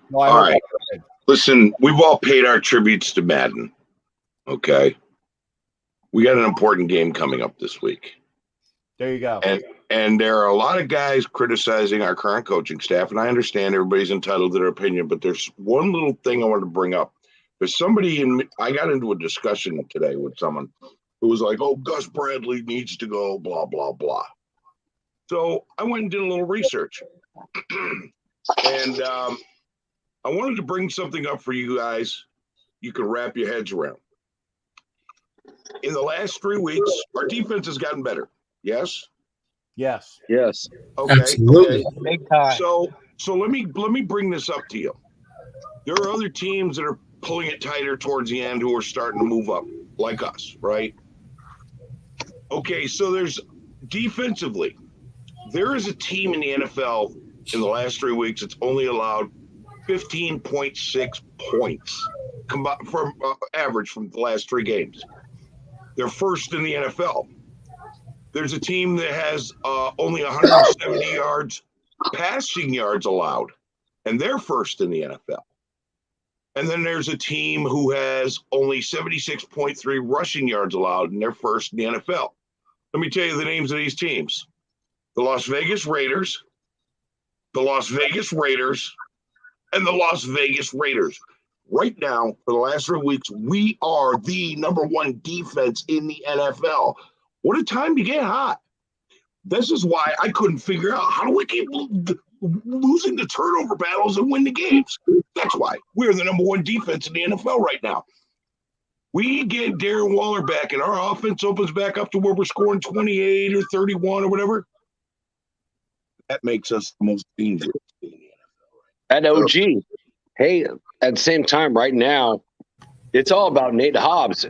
No, All right. Listen, we've all paid our tributes to Madden. Okay. We got an important game coming up this week. There you go. And there are a lot of guys criticizing our current coaching staff, and I understand everybody's entitled to their opinion, but there's one little thing I wanted to bring up. There's I got into a discussion today with someone who was like, oh, Gus Bradley needs to go, blah, blah, blah. So I went and did a little research. And I wanted to bring something up for you guys you can wrap your heads around. In the last 3 weeks, our defense has gotten better. Yes? Yes. Yes. Okay. Absolutely. Okay. Big time. So let me bring this up to you. There are other teams that are pulling it tighter towards the end who are starting to move up, like us, right? Okay, so there's defensively, there is a team in the NFL in the last 3 weeks that's only allowed 15.6 points from average from the last 3 games. They're first in the NFL. There's a team that has only 170 passing yards allowed. and they're first in the NFL. And then there's a team who has only 76.3 rushing yards allowed, and they're first in the NFL. Let me tell you the names of these teams. The Las Vegas Raiders, the Las Vegas Raiders, and the Las Vegas Raiders. Right now, for the last 3 weeks, we are the number one defense in the NFL. What a time to get hot. This is why I couldn't figure out, how do we keep losing the turnover battles and win the games? That's why we're the number one defense in the NFL right now. We get Darren Waller back and our offense opens back up to where we're scoring 28 or 31 or whatever. That makes us the most dangerous in the NFL. At OG, hey, at the same time, right now, it's all about Nate Hobbs.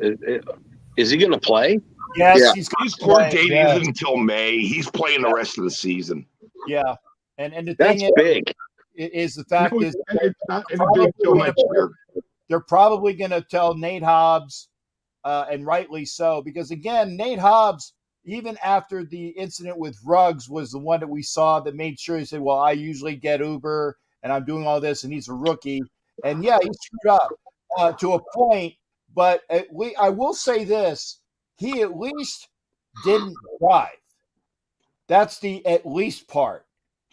Is he going to play? Yes, Yeah. he's He's going to court play. dated until May. He's playing the rest of the season. Yeah, and the That's thing big. is the fact is it's not any big deal next year. they're probably going to tell Nate Hobbs, and rightly so, because again, Nate Hobbs, even after the incident with Ruggs, was the one that we saw that made sure he said, well, I usually get Uber and I'm doing all this, and he's a rookie. And yeah, he screwed up to a point, but I will say this, he at least didn't drive. That's the at least part.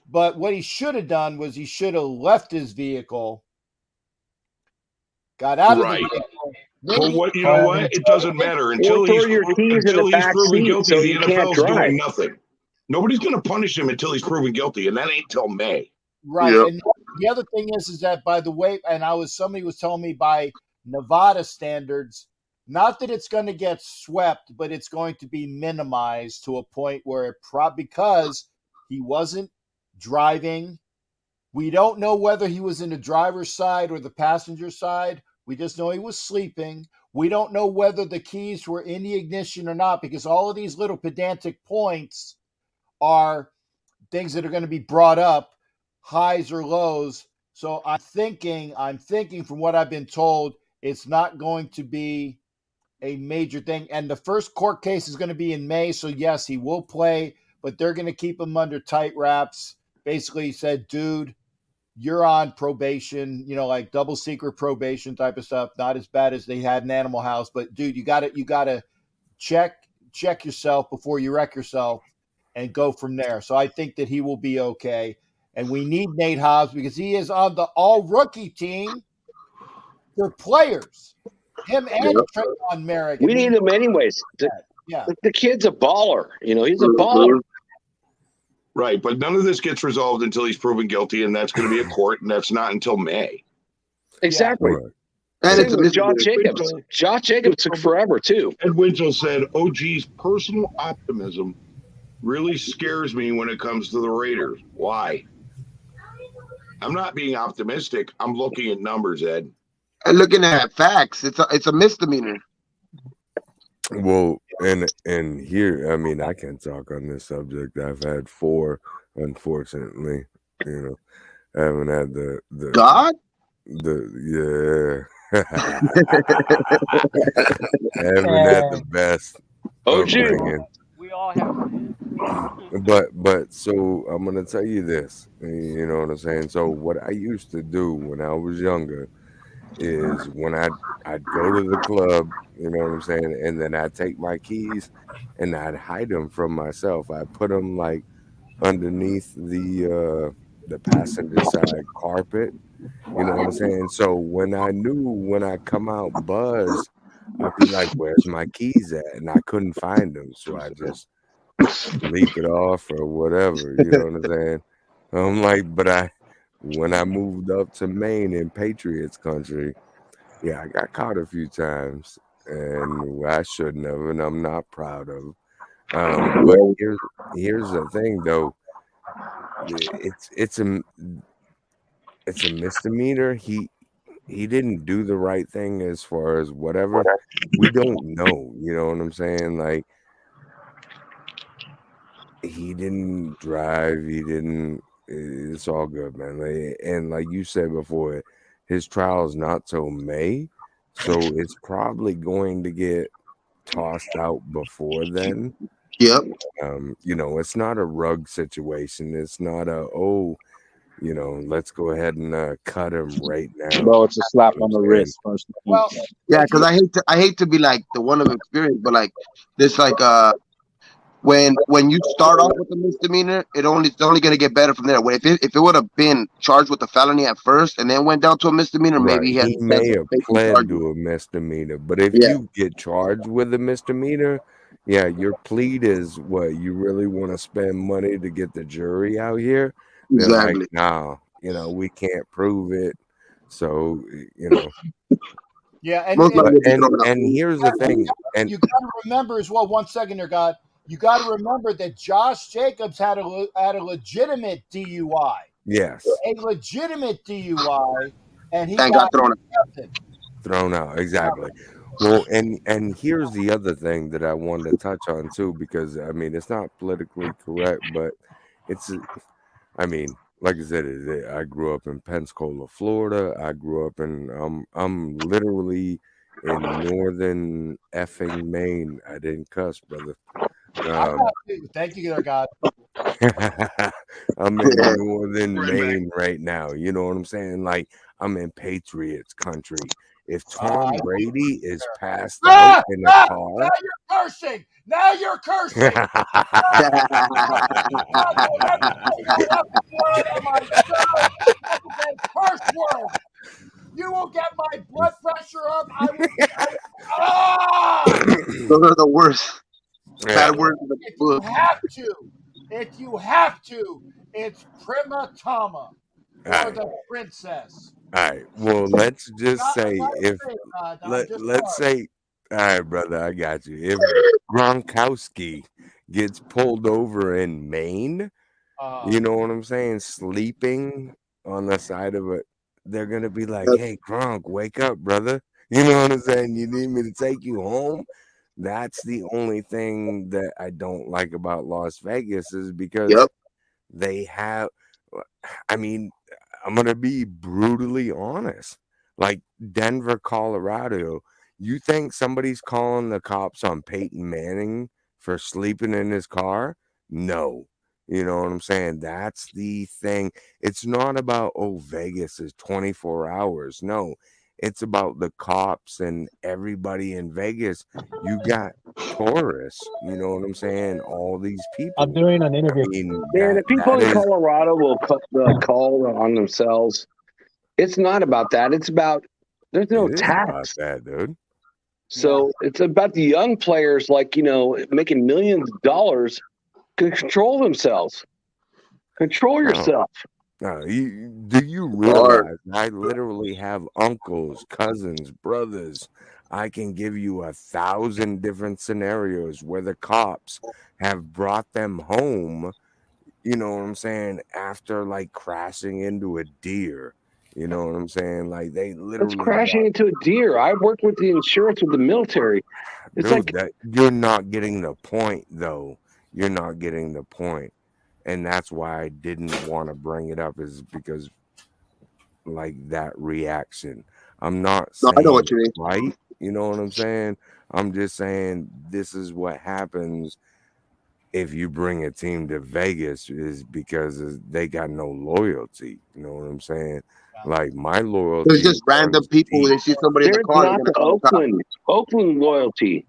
But what he should have done was he should have left his vehicle, got out of Right. the vehicle. But what you know what? It doesn't matter until throw he's your keys in the back proven seat guilty. so The you can't NFL's drive. doing nothing. Nobody's going to punish him until he's proven guilty, and that ain't till May. Right. Yep. And the other thing is that by the way, and somebody was telling me by Nevada standards, not that it's going to get swept, but it's going to be minimized to a point where it because he wasn't driving. We don't know whether he was in the driver's side or the passenger side. We just know he was sleeping. We don't know whether the keys were in the ignition or not, because all of these little pedantic points are things that are going to be brought up, highs or lows. So I'm thinking from what I've been told, it's not going to be a major thing. And the first court case is going to be in May. So yes, he will play, but they're going to keep him under tight wraps. Basically, he said, dude, you're on probation, like double secret probation type of stuff. Not as bad as they had in Animal House, but dude, you gotta check yourself before you wreck yourself and go from there. So I think that he will be okay. And we need Nate Hobbs because he is on the all rookie team for players. Him and Trayvon Merrick. We need him anyways. Yeah. The kid's a baller. He's a baller. Right, but none of this gets resolved until he's proven guilty, and that's going to be a court, and that's not until May. Exactly. Right. And Same it's with Josh Jacobs. Josh Jacobs took forever too. Ed Winchell said, OG's personal optimism really scares me when it comes to the Raiders. Why? I'm not being optimistic. I'm looking at numbers, Ed. And looking at facts, it's a misdemeanor. Well, and here, I mean, I can talk on this subject. I've had 4, unfortunately. I haven't had the God? yeah. I haven't had the best upbringing. We all have. But so I'm gonna tell you this. You know what I'm saying? So what I used to do when I was younger is when I'd go to the club, you know what I'm saying, and then I'd take my keys and I'd hide them from myself. I'd put them like underneath the passenger side carpet. You know what I'm saying? So when I come out buzzed, I'd be like, where's my keys at? And I couldn't find them. So I just leap it off or whatever. You know what I'm saying? I'm like, but when I moved up to Maine in Patriots country, yeah, I got caught a few times, and I shouldn't have, and I'm not proud of. But here's the thing, though. It's a misdemeanor. He didn't do the right thing as far as whatever. We don't know. You know what I'm saying? Like, he didn't drive. He didn't. It's all good, man. And like you said before, his trial's not till May, so it's probably going to get tossed out before then. Yep. It's not a rug situation. It's not You know, let's go ahead and cut him right now. Bro, it's a slap You know on the what I'm saying? wrist. First and Well, foremost. Yeah, if you, because I hate to be like the one of experience, but like this like when you start off with a misdemeanor, it's only gonna get better from there. If it would have been charged with a felony at first and then went down to a misdemeanor, Right. maybe he has He a chance may of have facing pled charges. to a misdemeanor, but if Yeah, you get charged with a misdemeanor, yeah, your plea is what you really want to spend money to get the jury out here. They're like, exactly. nah, you know, we can't prove it. So, you know, yeah, and, Most and likely but be thrown out. and here's the thing, and you got to remember as well. 1 second there, God. You got to remember that Josh Jacobs had a legitimate DUI, yes, a legitimate DUI, and he And got got thrown out. accepted. thrown out exactly. Well, and here's the other thing that I wanted to touch on too, because I mean it's not politically correct, but it's, I mean, like I said, I grew up in Pensacola, Florida. I grew up in I'm literally in northern effing Maine. I didn't cuss, brother. I'm not, thank you, there, God. I'm in northern Maine right now. You know what I'm saying? Like I'm in Patriots country. If Tom Brady is passed out in a car, Now you're cursing. Now you're cursing. Curse word. You will get my blood pressure up. I will. Those are the worst yeah, bad words in the If you book. have to, it's Prima Tama or Alright. the princess. All right. Well, let's just Not say my if thing, I'm just let's sorry. say, all right, brother, I got you. If Gronkowski gets pulled over in Maine, you know what I'm saying, sleeping on the side of it, they're gonna be like, "Hey, Gronk, wake up, brother." You know what I'm saying? You need me to take you home? That's the only thing that I don't like about Las Vegas is because Yep. they have, I mean, I'm gonna be brutally honest. Like Denver, Colorado, you think somebody's calling the cops on Peyton Manning for sleeping in his car? No. You know what I'm saying? That's the thing. It's not about, oh, Vegas is 24 hours. No, it's about the cops and everybody in Vegas. You got tourists, you know what I'm saying? All these people. I'm doing an I interview. mean, Man, the people that in is, Colorado will call on themselves. It's not about that. It's about there's no it is about tax. that, dude. So it's about the young players, like, you know, making millions of dollars, can control themselves. Control No, yourself. no. Do you realize I literally have uncles, cousins, brothers? I can give you 1,000 different scenarios where the cops have brought them home, you know what I'm saying, after like crashing into a deer. You know what I'm saying? Like they It's literally crashing into a deer. I worked with the insurance with the military. It's dude, like that you're not getting the point though. You're not getting the point. And that's why I didn't want to bring it up, is because like that reaction. I'm not No, I know saying what you mean. it's right. You know what I'm saying? I'm just saying this is what happens if you bring a team to Vegas, is because they got no loyalty. You know what I'm saying? Like my loyalty There's just random runs people. deep. They see somebody in the there's car, they're not gonna the call the cops. Oakland loyalty.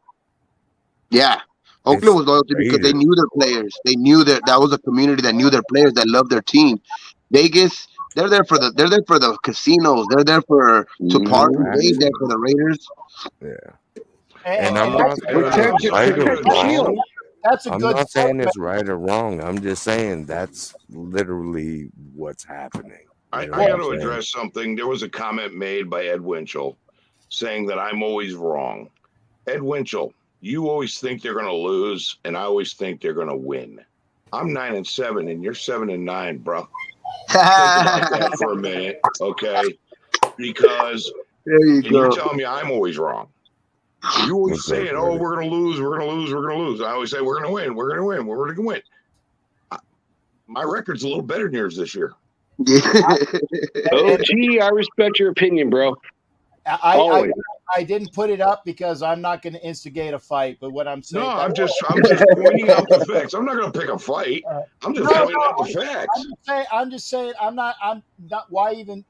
Yeah. It's Oakland was loyalty because they Raiders. knew their players. They knew that was a community that knew their players, that loved their team. Vegas, they're there for the casinos. They're there to party. They ain't there for the Raiders. Yeah. And I'm And not saying it's right or wrong. that's a I'm good not saying segment. it's right or wrong. I'm just saying that's literally what's happening. I You know got what to I'm saying? address something. There was a comment made by Ed Winchell saying that I'm always wrong. Ed Winchell, you always think they're going to lose, and I always think they're going to win. I'm 9-7, and you're 7-9, bro. Think about that for a minute, okay? Because There you and you're go. telling me I'm always wrong. You always What's up, saying, "Oh, buddy? we're going to lose, we're going to lose, we're going to lose." I always say, "We're going to win, we're going to win, we're going to win." My record's a little better than yours this year. Oh, gee, I respect your opinion, bro. I Always. I didn't put it up because I'm not going to instigate a fight. But what I'm saying, No, I'm just pointing out the facts. I'm not going to pick a fight. I'm just pointing out the facts. I'm just saying. I'm not. Why even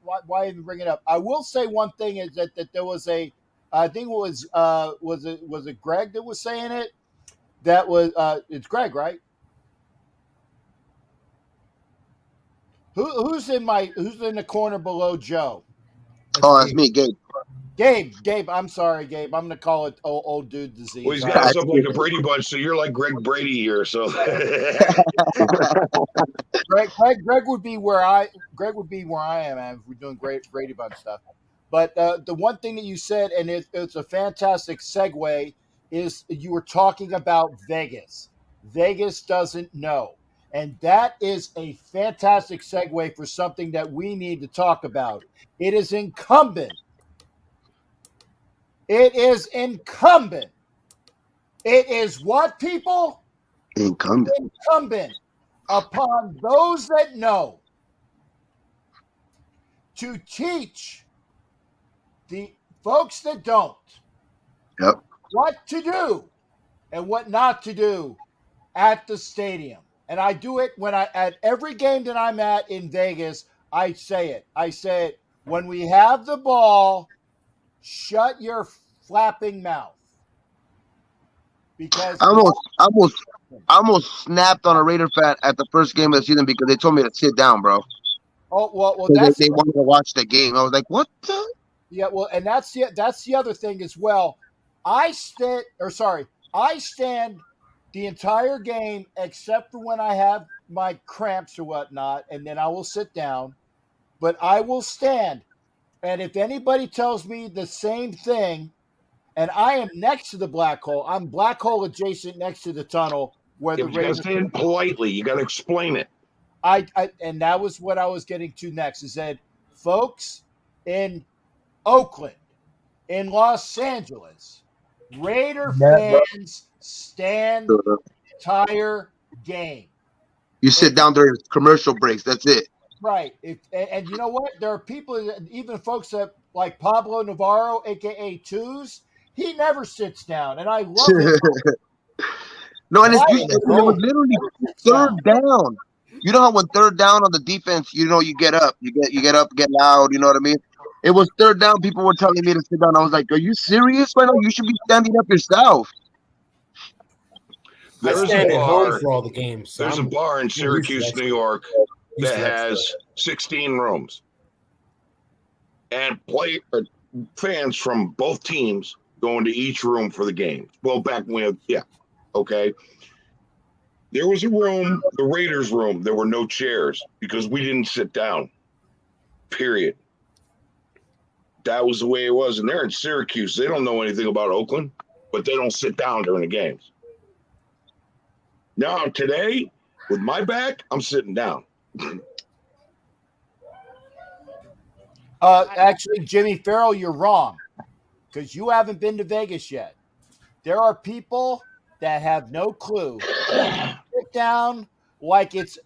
bring it up? I will say one thing is that there was a. I think it was it Greg that was saying it? That was it's Greg, right? Who's in the corner below Joe? That's me, Gabe. Gabe, I'm sorry, Gabe. I'm gonna call it old dude disease. Well, he's got us up like a Brady Bunch, so you're like Greg Brady here. So Greg would be where I am if we're doing great Brady Bunch stuff. But the one thing that you said, and it's a fantastic segue, is you were talking about Vegas. Vegas doesn't know. And that is a fantastic segue for something that we need to talk about. It is incumbent. It is incumbent. It is what, people? Incumbent. Incumbent upon those that know to teach the folks that don't what to do and what not to do at the stadium. And I do it at every game that I'm at in Vegas. I say it. I say it when we have the ball. Shut your flapping mouth. Because I almost snapped on a Raider fan at the first game of the season because they told me to sit down, bro. Oh well, they wanted to watch the game. I was like, what the? Yeah, well, and that's the other thing as well. I stand the entire game except for when I have my cramps or whatnot, and then I will sit down. But I will stand. And if anybody tells me the same thing, and I am next to the black hole, I'm black hole adjacent next to the tunnel where the Raiders. You got to stand politely. You got to explain it. And that was what I was getting to next. Is that folks in Oakland, in Los Angeles, Raider fans stand the entire game. You sit down during commercial breaks. That's it. Right. And you know what? There are people, even folks that like Pablo Navarro, a.k.a. Twos, he never sits down. And I love him. No, and it was literally third down. You know how when third down on the defense, you get up, you get up, get loud, you know what I mean? It was third down. People were telling me to sit down. I was like, are you serious right now? You should be standing up yourself. There's a bar for all the games. There's a bar in Syracuse, New York that has 16 rooms. And fans from both teams go into each room for the game. Well, back when, okay. There was a room, the Raiders room, there were no chairs because we didn't sit down, period. That was the way it was. And they're in Syracuse. They don't know anything about Oakland, but they don't sit down during the games. Now, today, with my back, I'm sitting down. Actually, Jimmy Farrell, you're wrong because you haven't been to Vegas yet. There are people that have no clue. Sit down like it's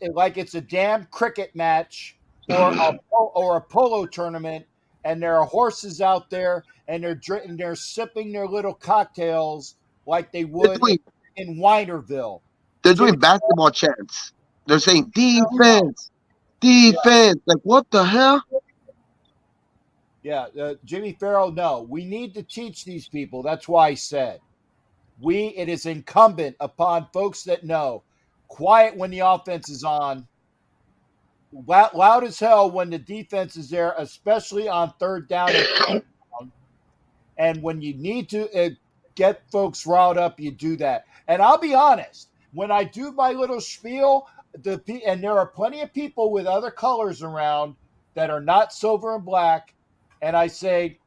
a damn cricket match or a polo tournament, and there are horses out there, and they're sipping their little cocktails like they would in Weinerville. They're doing basketball chants. They're saying defense. Like, what the hell? Yeah, Jimmy Farrell, no. We need to teach these people. That's why I said it is incumbent upon folks that know. Quiet when the offense is on. Loud as hell when the defense is there, especially on third down. And when you need to get folks riled up, you do that. And I'll be honest, when I do my little spiel, and there are plenty of people with other colors around that are not silver and black, and I say,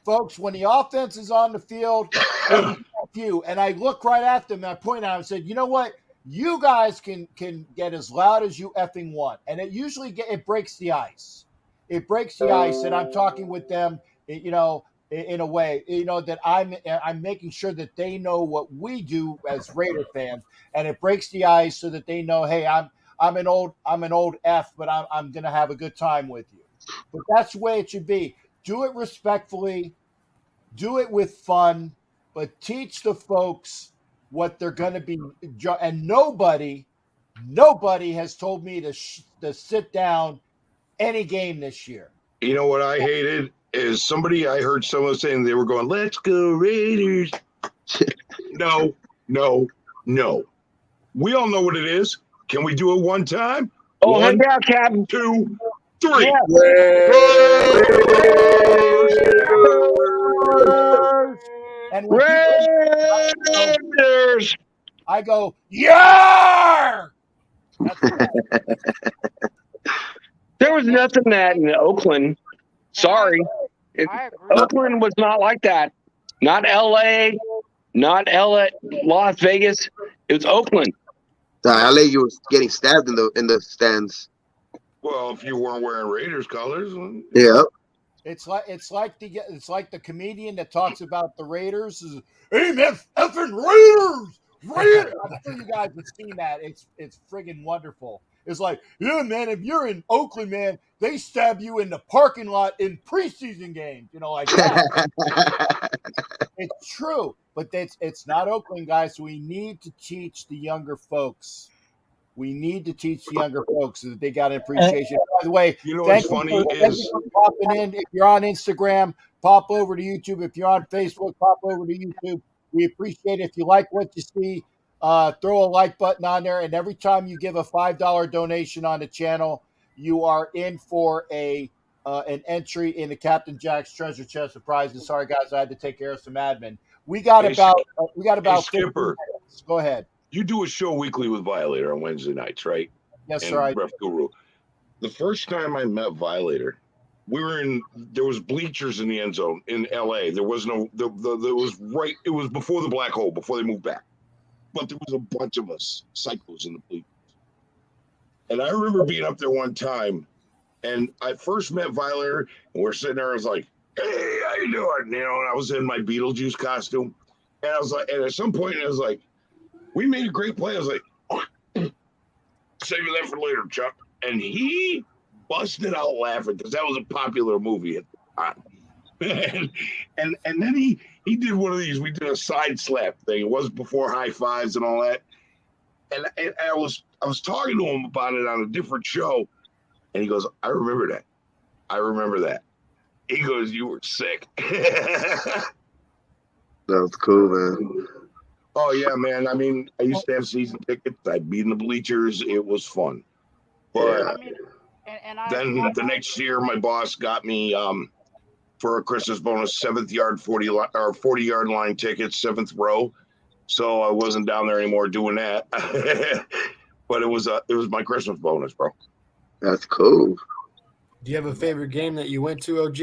folks, when the offense is on the field, and I look right at them and I point out and said, you know what? You guys can get as loud as you effing want. And it usually it breaks the ice. It breaks the ice, and I'm talking with them, in a way, that I'm making sure that they know what we do as Raider fans, and it breaks the ice so that they know, hey, I'm an old F, but I'm gonna have a good time with you. But that's the way it should be. Do it respectfully. Do it with fun, but teach the folks what they're going to be. And nobody has told me to sit down any game this year. You know what I hated is I heard someone saying they were going, "Let's go Raiders." No. We all know what it is. Can we do it one time? Oh, One, heck yeah, Captain. 2, 3. Yeah. And when Raiders. I go, "Yar!" That's right. There was nothing that in Oakland. Sorry. I agree. Oakland was not like that. Not LA, not Las Vegas. It was Oakland. LA, you were getting stabbed in the stands. Well, if you weren't wearing Raiders colors, Yeah. It's like the comedian that talks about the Raiders. Hey man, effing Raiders! Raiders! I'm sure you guys have seen that. It's friggin' wonderful. It's like, yeah, man, if you're in Oakland, man, they stab you in the parking lot in preseason games, like that. It's true, but it's not Oakland, guys. So we need to teach the younger folks. We need to teach the younger folks so that they got an appreciation. By the way, you know what's funny thank you for popping in. If you're on Instagram, pop over to YouTube. If you're on Facebook, pop over to YouTube. We appreciate it. If you like what you see, throw a like button on there. And every time you give a $5 donation on the channel, you are in for an entry in the Captain Jack's Treasure Chest of Prizes. Sorry, guys, I had to take care of some admin. We got about 15 Skipper. minutes. Go ahead. You do a show weekly with Violator on Wednesday nights, right? Yes, and sir. I Ref Guru. The first time I met Violator, there was bleachers in the end zone in LA. There was no, it was before the black hole, before they moved back. But there was a bunch of us psychos in the bleachers. And I remember being up there one time, and I first met Violator, and we're sitting there, I was like, "Hey, how you doing?" And I was in my Beetlejuice costume. And I was like, and at some point I was like, "We made a great play." I was like, "Save that for later, Chuck." And he busted out laughing because that was a popular movie at the time. and then he did one of these. We did a side slap thing. It was before high fives and all that. And I was talking to him about it on a different show, and he goes, I remember that. He goes, "You were sick." That was cool, man. Oh yeah, man. I mean, I used to have season tickets. I'd be in the bleachers. It was fun. But I mean, then the next year, my boss got me for a Christmas bonus 40-yard line tickets, 7th row. So I wasn't down there anymore doing that. But it was my Christmas bonus, bro. That's cool. Do you have a favorite game that you went to, OG?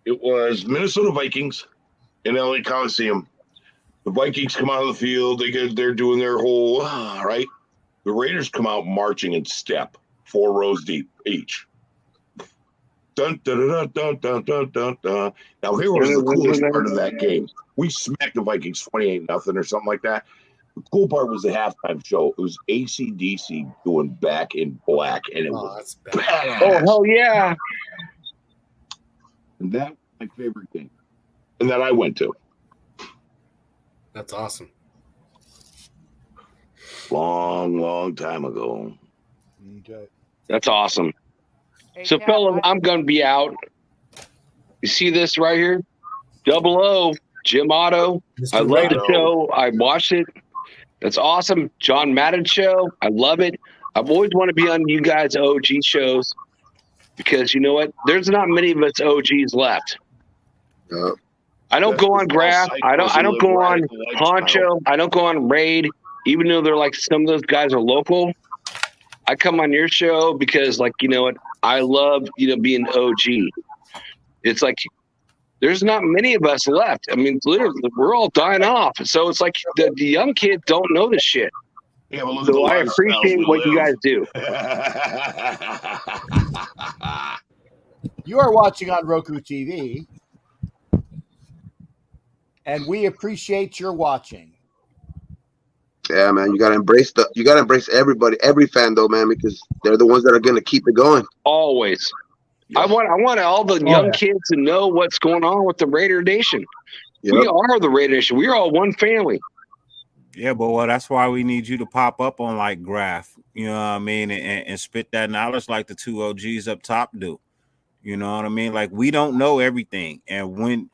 It was Minnesota Vikings in LA Coliseum. The Vikings come out of the field. They're doing their whole right. The Raiders come out marching in step, 4 rows deep each. Dun, dun, dun, dun, dun, dun, dun, dun. Now here was the coolest part of that game. We smacked the Vikings 28-0 or something like that. The cool part was the halftime show. It was AC/DC doing Back in Black, and it was badass. Oh, hell yeah. And that was my favorite game. And that I went to. That's awesome. Long time ago. Okay. That's awesome. So, fellas, I'm going to be out. You see this right here? 00, Jim Otto. I love the show. I watched it. That's awesome. John Madden show. I love it. I've always wanted to be on you guys' OG shows because you know what? There's not many of us OGs left. I don't go on Graph. I don't go on Honcho. I don't go on Raid, even though they're like some of those guys are local. I come on your show because, like, you know what? I love, being OG. It's like there's not many of us left. I mean, literally, we're all dying off. So it's like the young kids don't know this shit. Yeah, well, look so at I the appreciate lifestyles what we you guys live. do. You are watching on Roku TV, and we appreciate your watching. Yeah, man, you gotta embrace everybody, every fan though, man, because they're the ones that are gonna keep it going. Always. I want all the Oh, young yeah. kids to know what's going on with the Raider Nation. We Yep. are the Raider Nation. We are all one family. Yeah, but well, that's why we need you to pop up on like Graph, you know what I mean, and spit that knowledge like the two OGs up top do. You know what I mean? Like we don't know everything, and when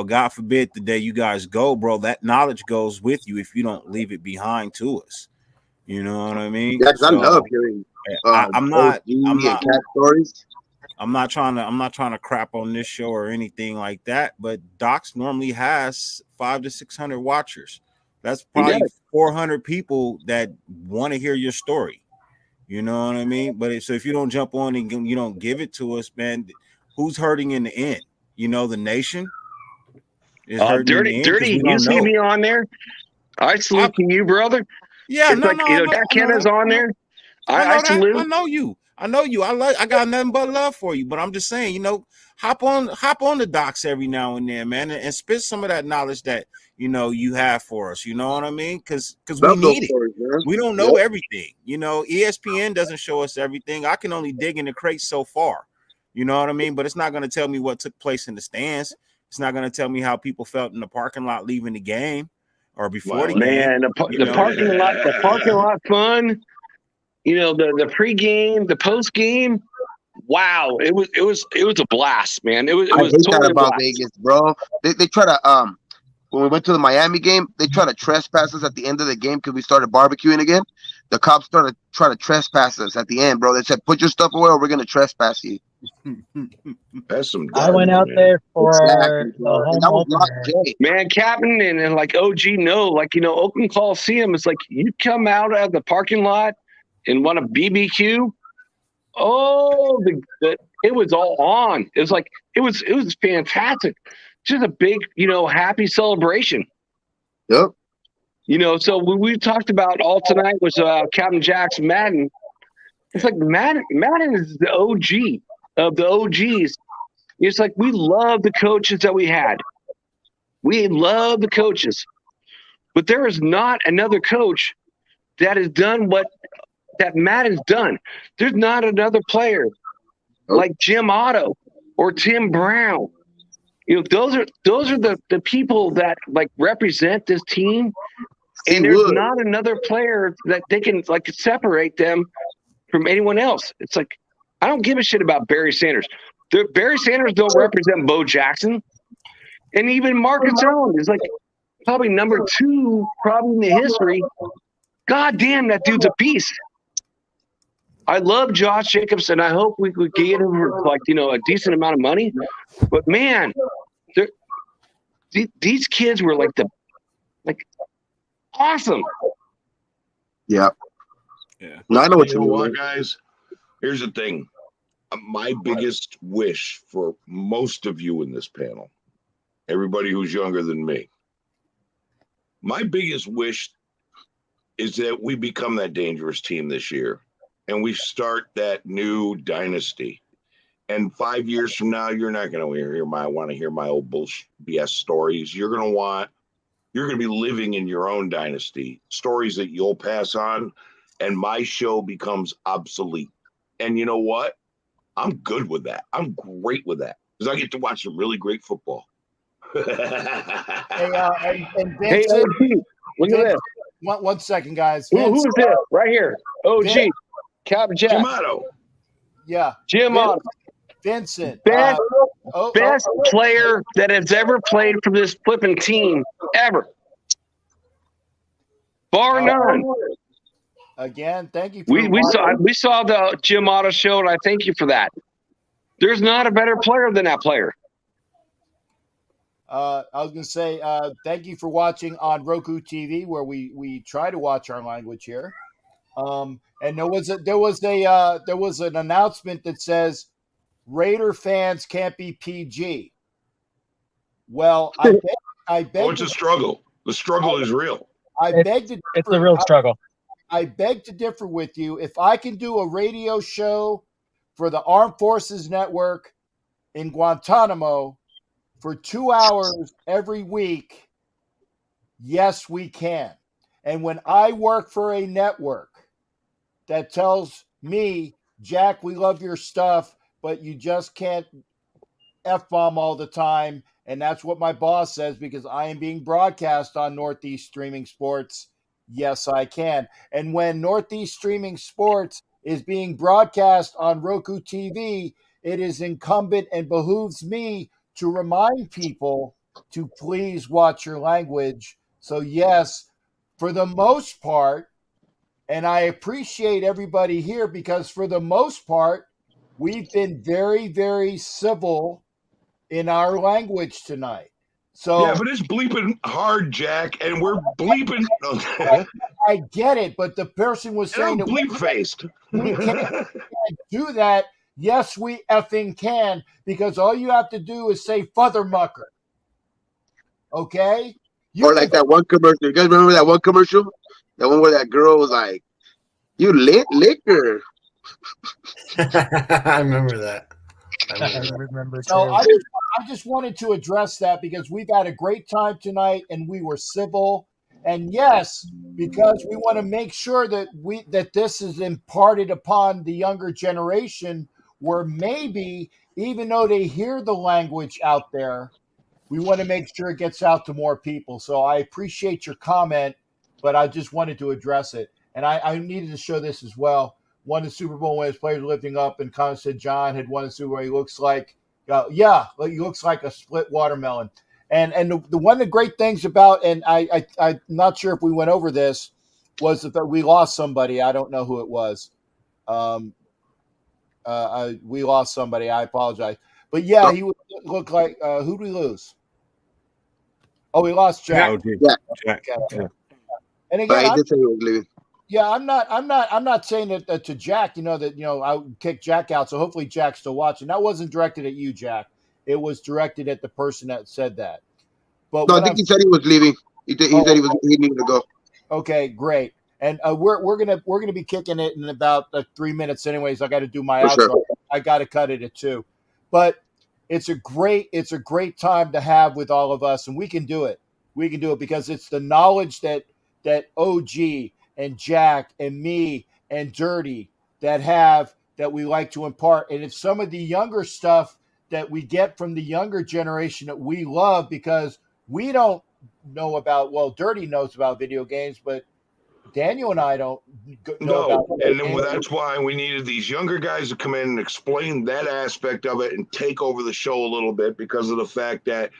God forbid the day you guys go, bro, that knowledge goes with you if you don't leave it behind to us. You know what I mean? Yeah, 'cause I love So hearing I'm not OG and cat stories. I'm not trying to crap on this show or anything like that, but Docs normally has 500 to 600 watchers. That's probably 400 people that want to hear your story. You know what I mean? But so if you don't jump on and you don't give it to us, man, who's hurting in the end? The nation is hurting in the end because Dirty. we You don't see know. me on there? I salute to you, brother. Yeah, It's no, like, no, I know, Jack I know Kenna's that. on there. I know I that. salute. I know you. I got nothing but love for you. But I'm just saying, hop on the Docs every now and then, man, and spit some of that knowledge that you have for us. You know what I mean? Because we Love those need it. stories, man. We don't know everything. ESPN doesn't show us everything. I can only dig in the crate so far. You know what I mean? But it's not going to tell me what took place in the stands. It's not going to tell me how people felt in the parking lot leaving the game or before the game. Man, the parking lot fun. The pregame, the postgame. Wow, it was a blast, man. It was I hate totally that a about blast. Vegas, bro. They try to when we went to the Miami game, they try to trespass us at the end of the game because we started barbecuing again. The cops started trying to trespass us at the end, bro. They said, "Put your stuff away, or we're gonna trespass you." That's some. I went out there for Exactly, the bro. home And that was not opener. Jay. Man, Captain and like OG Oakland Coliseum. It's like you come out of the parking lot and want a BBQ. Oh, it was all on. It was like it was fantastic. Just a big, happy celebration. Yep. So what we talked about all tonight was Captain Jack's Madden. It's like Madden is the OG of the OGs. It's like we love the coaches that we had. We love the coaches. But there is not another coach that has done what that Madden's done. There's not another player like Jim Otto or Tim Brown. Those are the people that like represent this team. And there's not another player that they can like separate them from anyone else. It's like I don't give a shit about Barry Sanders. Barry Sanders don't represent Bo Jackson, and even Marcus Allen is like probably number 2 probably in the history. God damn, that dude's a beast. I love Josh Jacobs, and I hope we could get him for like a decent amount of money. But man, these kids were like awesome. Yeah. Yeah. No, I know what you mean. What, guys? Here's the thing. My biggest wish for most of you in this panel, everybody who's younger than me, my biggest wish is that we become that dangerous team this year and we start that new dynasty. And 5 years from now, you're not going to want to hear my old bullshit BS stories. You're going to be living in your own dynasty, stories that you'll pass on, and my show becomes obsolete. And you know what? I'm good with that. I'm great with that because I get to watch some really great football. And Hey, Vincent, OG, look at this. one second, guys. Who is this? Right here. OG. Vin- Cap Jack. Jim Otto. Yeah. Jim Otto. Vincent. Best player that has ever played for this flipping team ever. Bar none. Again, thank you. For We saw the Jim Otto show, and I thank you for that. There's not a better player than that player. I was going to say thank you for watching on Roku TV, where we try to watch our language here. And there was an announcement that says Raider fans can't be PG. Well, I beg. Oh, it's a struggle. The struggle is real. It's a real struggle. I beg to differ with you. If I can do a radio show for the Armed Forces Network in Guantanamo for 2 hours every week, yes, we can. And when I work for a network that tells me, Jack, we love your stuff, but you just can't F-bomb all the time. And that's what my boss says, because I am being broadcast on Northeast Streaming Sports. Yes, I can. And when Northeast Streaming Sports is being broadcast on Roku TV, it is incumbent and behooves me to remind people to please watch your language. So yes, for the most part, and I appreciate everybody here, because for the most part, we've been very, very civil in our language tonight. So yeah, but it's bleeping hard, Jack, and we're bleeping. I get it, but the person was saying I'm that bleep faced. we can't do that. Yes, we effing can, because all you have to do is say "Futhermucker." Okay? Or like that one commercial. You guys remember that one commercial? The one where that girl was like, "You lit liquor." I remember that. I remember So too. I just wanted to address that, because we've had a great time tonight and we were civil. And yes, because we want to make sure that this is imparted upon the younger generation, where maybe even though they hear the language out there, we want to make sure it gets out to more people. So I appreciate your comment, but I just wanted to address it. And I needed to show this as well. Won the Super Bowl when his players were lifting up, and Connor said John had won the Super Bowl. He looks like, he looks like a split one. And the one of the great things about, and I'm not sure if we went over this, was that we lost somebody. I don't know who it was. We lost somebody. I apologize. But yeah, he would look like, who did we lose? Oh, we lost Jack. Jack. Okay. And But again, I did say he was leaving. yeah, I'm not saying that to Jack, I would kick Jack out. So hopefully Jack's still watching. That wasn't directed at you, Jack. It was directed at the person that said that. But No, I think he said he was leaving. He said he needed to go. Okay, great. And we're gonna be kicking it in about 3 minutes, anyways. I got to do my For outro. sure. I got to cut it at 2. But it's a great time to have with all of us, and we can do it. We can do it because it's the knowledge that OG and Jack and me and Dirty that we like to impart. And it's some of the younger stuff that we get from the younger generation that we love, because we don't know about, well, Dirty knows about video games, but Daniel and I don't know about video and then games. that's why we needed these younger guys to come in and explain that aspect of it and take over the show a little bit, because of the fact that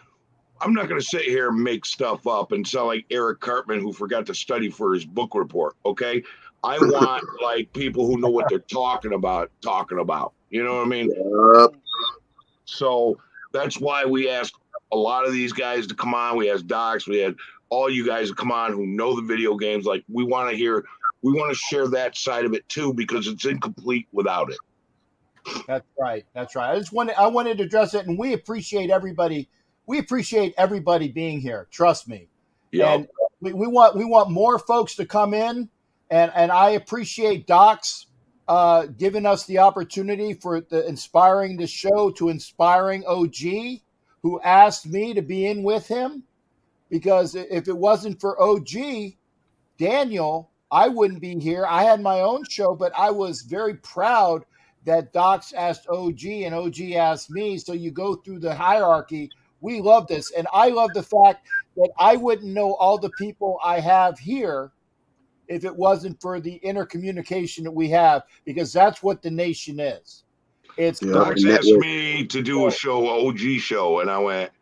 I'm not going to sit here and make stuff up and sound like Eric Cartman, who forgot to study for his book report. Okay. I want like people who know what they're talking about. You know what I mean? So that's why we asked a lot of these guys to come on. We asked Docs, we had all you guys to come on who know the video games. Like, we want to share that side of it too, because it's incomplete without it. That's right. I wanted to address it, and we appreciate everybody. We appreciate everybody being here. Trust me. Yep. And we want more folks to come in, and I appreciate Docs giving us the opportunity for inspiring the show to inspiring OG, who asked me to be in with him, because if it wasn't for OG, Daniel, I wouldn't be here. I had my own show, but I was very proud that Docs asked OG and OG asked me. So you go through the hierarchy. We love this. And I love the fact that I wouldn't know all the people I have here if it wasn't for the intercommunication that we have, because that's what the nation is. It's Docs asked me to do a show, OG show, and I went,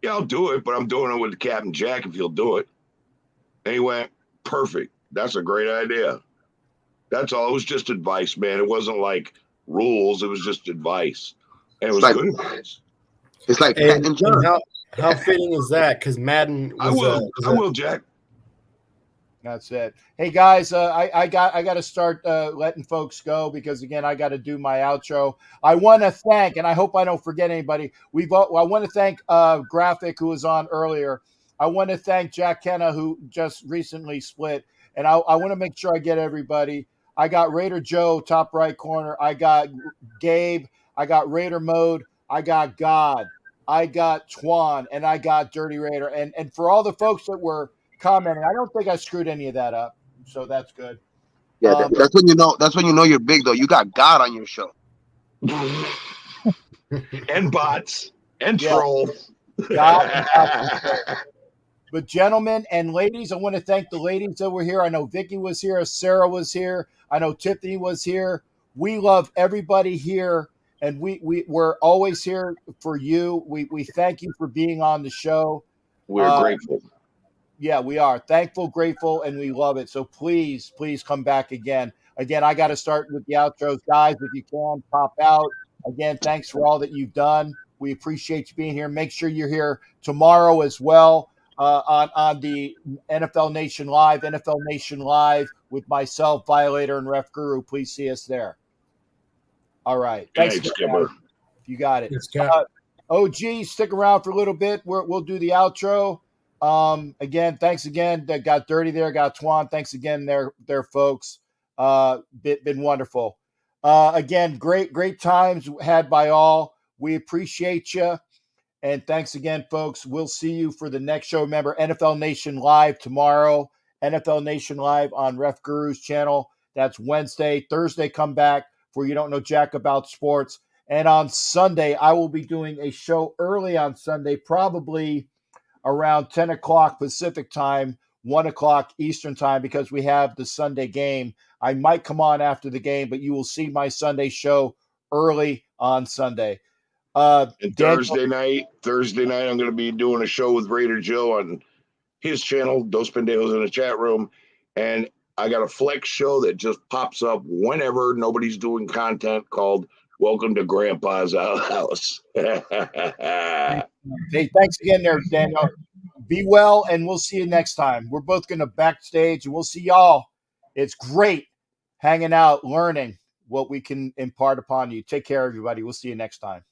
yeah, I'll do it, but I'm doing it with Captain Jack if you'll do it. And he went, perfect. That's a great idea. That's all. It was just advice, man. It wasn't like rules. It was just advice. And it was good advice. It's like Pat and John. How fitting is that? Because Madden was I will, Jack. That's it. Hey guys, I got to start letting folks go, because again, I got to do my outro. I want to thank, and I hope I don't forget anybody. I want to thank Graphic, who was on earlier. I want to thank Jack Kenna, who just recently split, and I want to make sure I get everybody. I got Raider Joe, top right corner. I got Gabe. I got Raider Mode. I got God. I got Twan, and I got Dirty Raider. And for all the folks that were commenting, I don't think I screwed any of that up, so that's good. Yeah, that's when you know. That's when you know you're big, though. You got God on your show. and bots and Yeah. trolls. But gentlemen and ladies, I want to thank the ladies that were here. I know Vicky was here, Sarah was here, I know Tiffany was here. We love everybody here, and we're always here for you. We thank you for being on the show. We're grateful. Yeah, we are thankful, grateful, and we love it. So please come back again. Again, I got to start with the outros, guys. If you can, pop out. Again, thanks for all that you've done. We appreciate you being here. Make sure you're here tomorrow as well on the NFL Nation Live with myself, Violator, and Ref Guru. Please see us there. All right. Thanks, Skipper. You got it. Yes, Cap. OG, stick around for a little bit. We'll do the outro. Again, thanks again. That got dirty there. Got Twan. Thanks again, there, folks. Been wonderful. Again, great times had by all. We appreciate you. And thanks again, folks. We'll see you for the next show. Remember, NFL Nation Live tomorrow. NFL Nation Live on Ref Guru's channel. That's Wednesday. Thursday, come back for You Don't Know Jack About Sports. And on Sunday, I will be doing a show early on Sunday, probably around 10 o'clock Pacific time, 1 o'clock Eastern time, because we have the Sunday game. I might come on after the game, but you will see my Sunday show early on Sunday. And Thursday night, I'm going to be doing a show with Raider Joe on his channel, Dos Pendejos in the chat room. And I got a flex show that just pops up whenever nobody's doing content called Welcome to Grandpa's House. Hey, thanks again there, Daniel. Be well, and we'll see you next time. We're both going to backstage, and we'll see y'all. It's great hanging out, learning what we can impart upon you. Take care, everybody. We'll see you next time.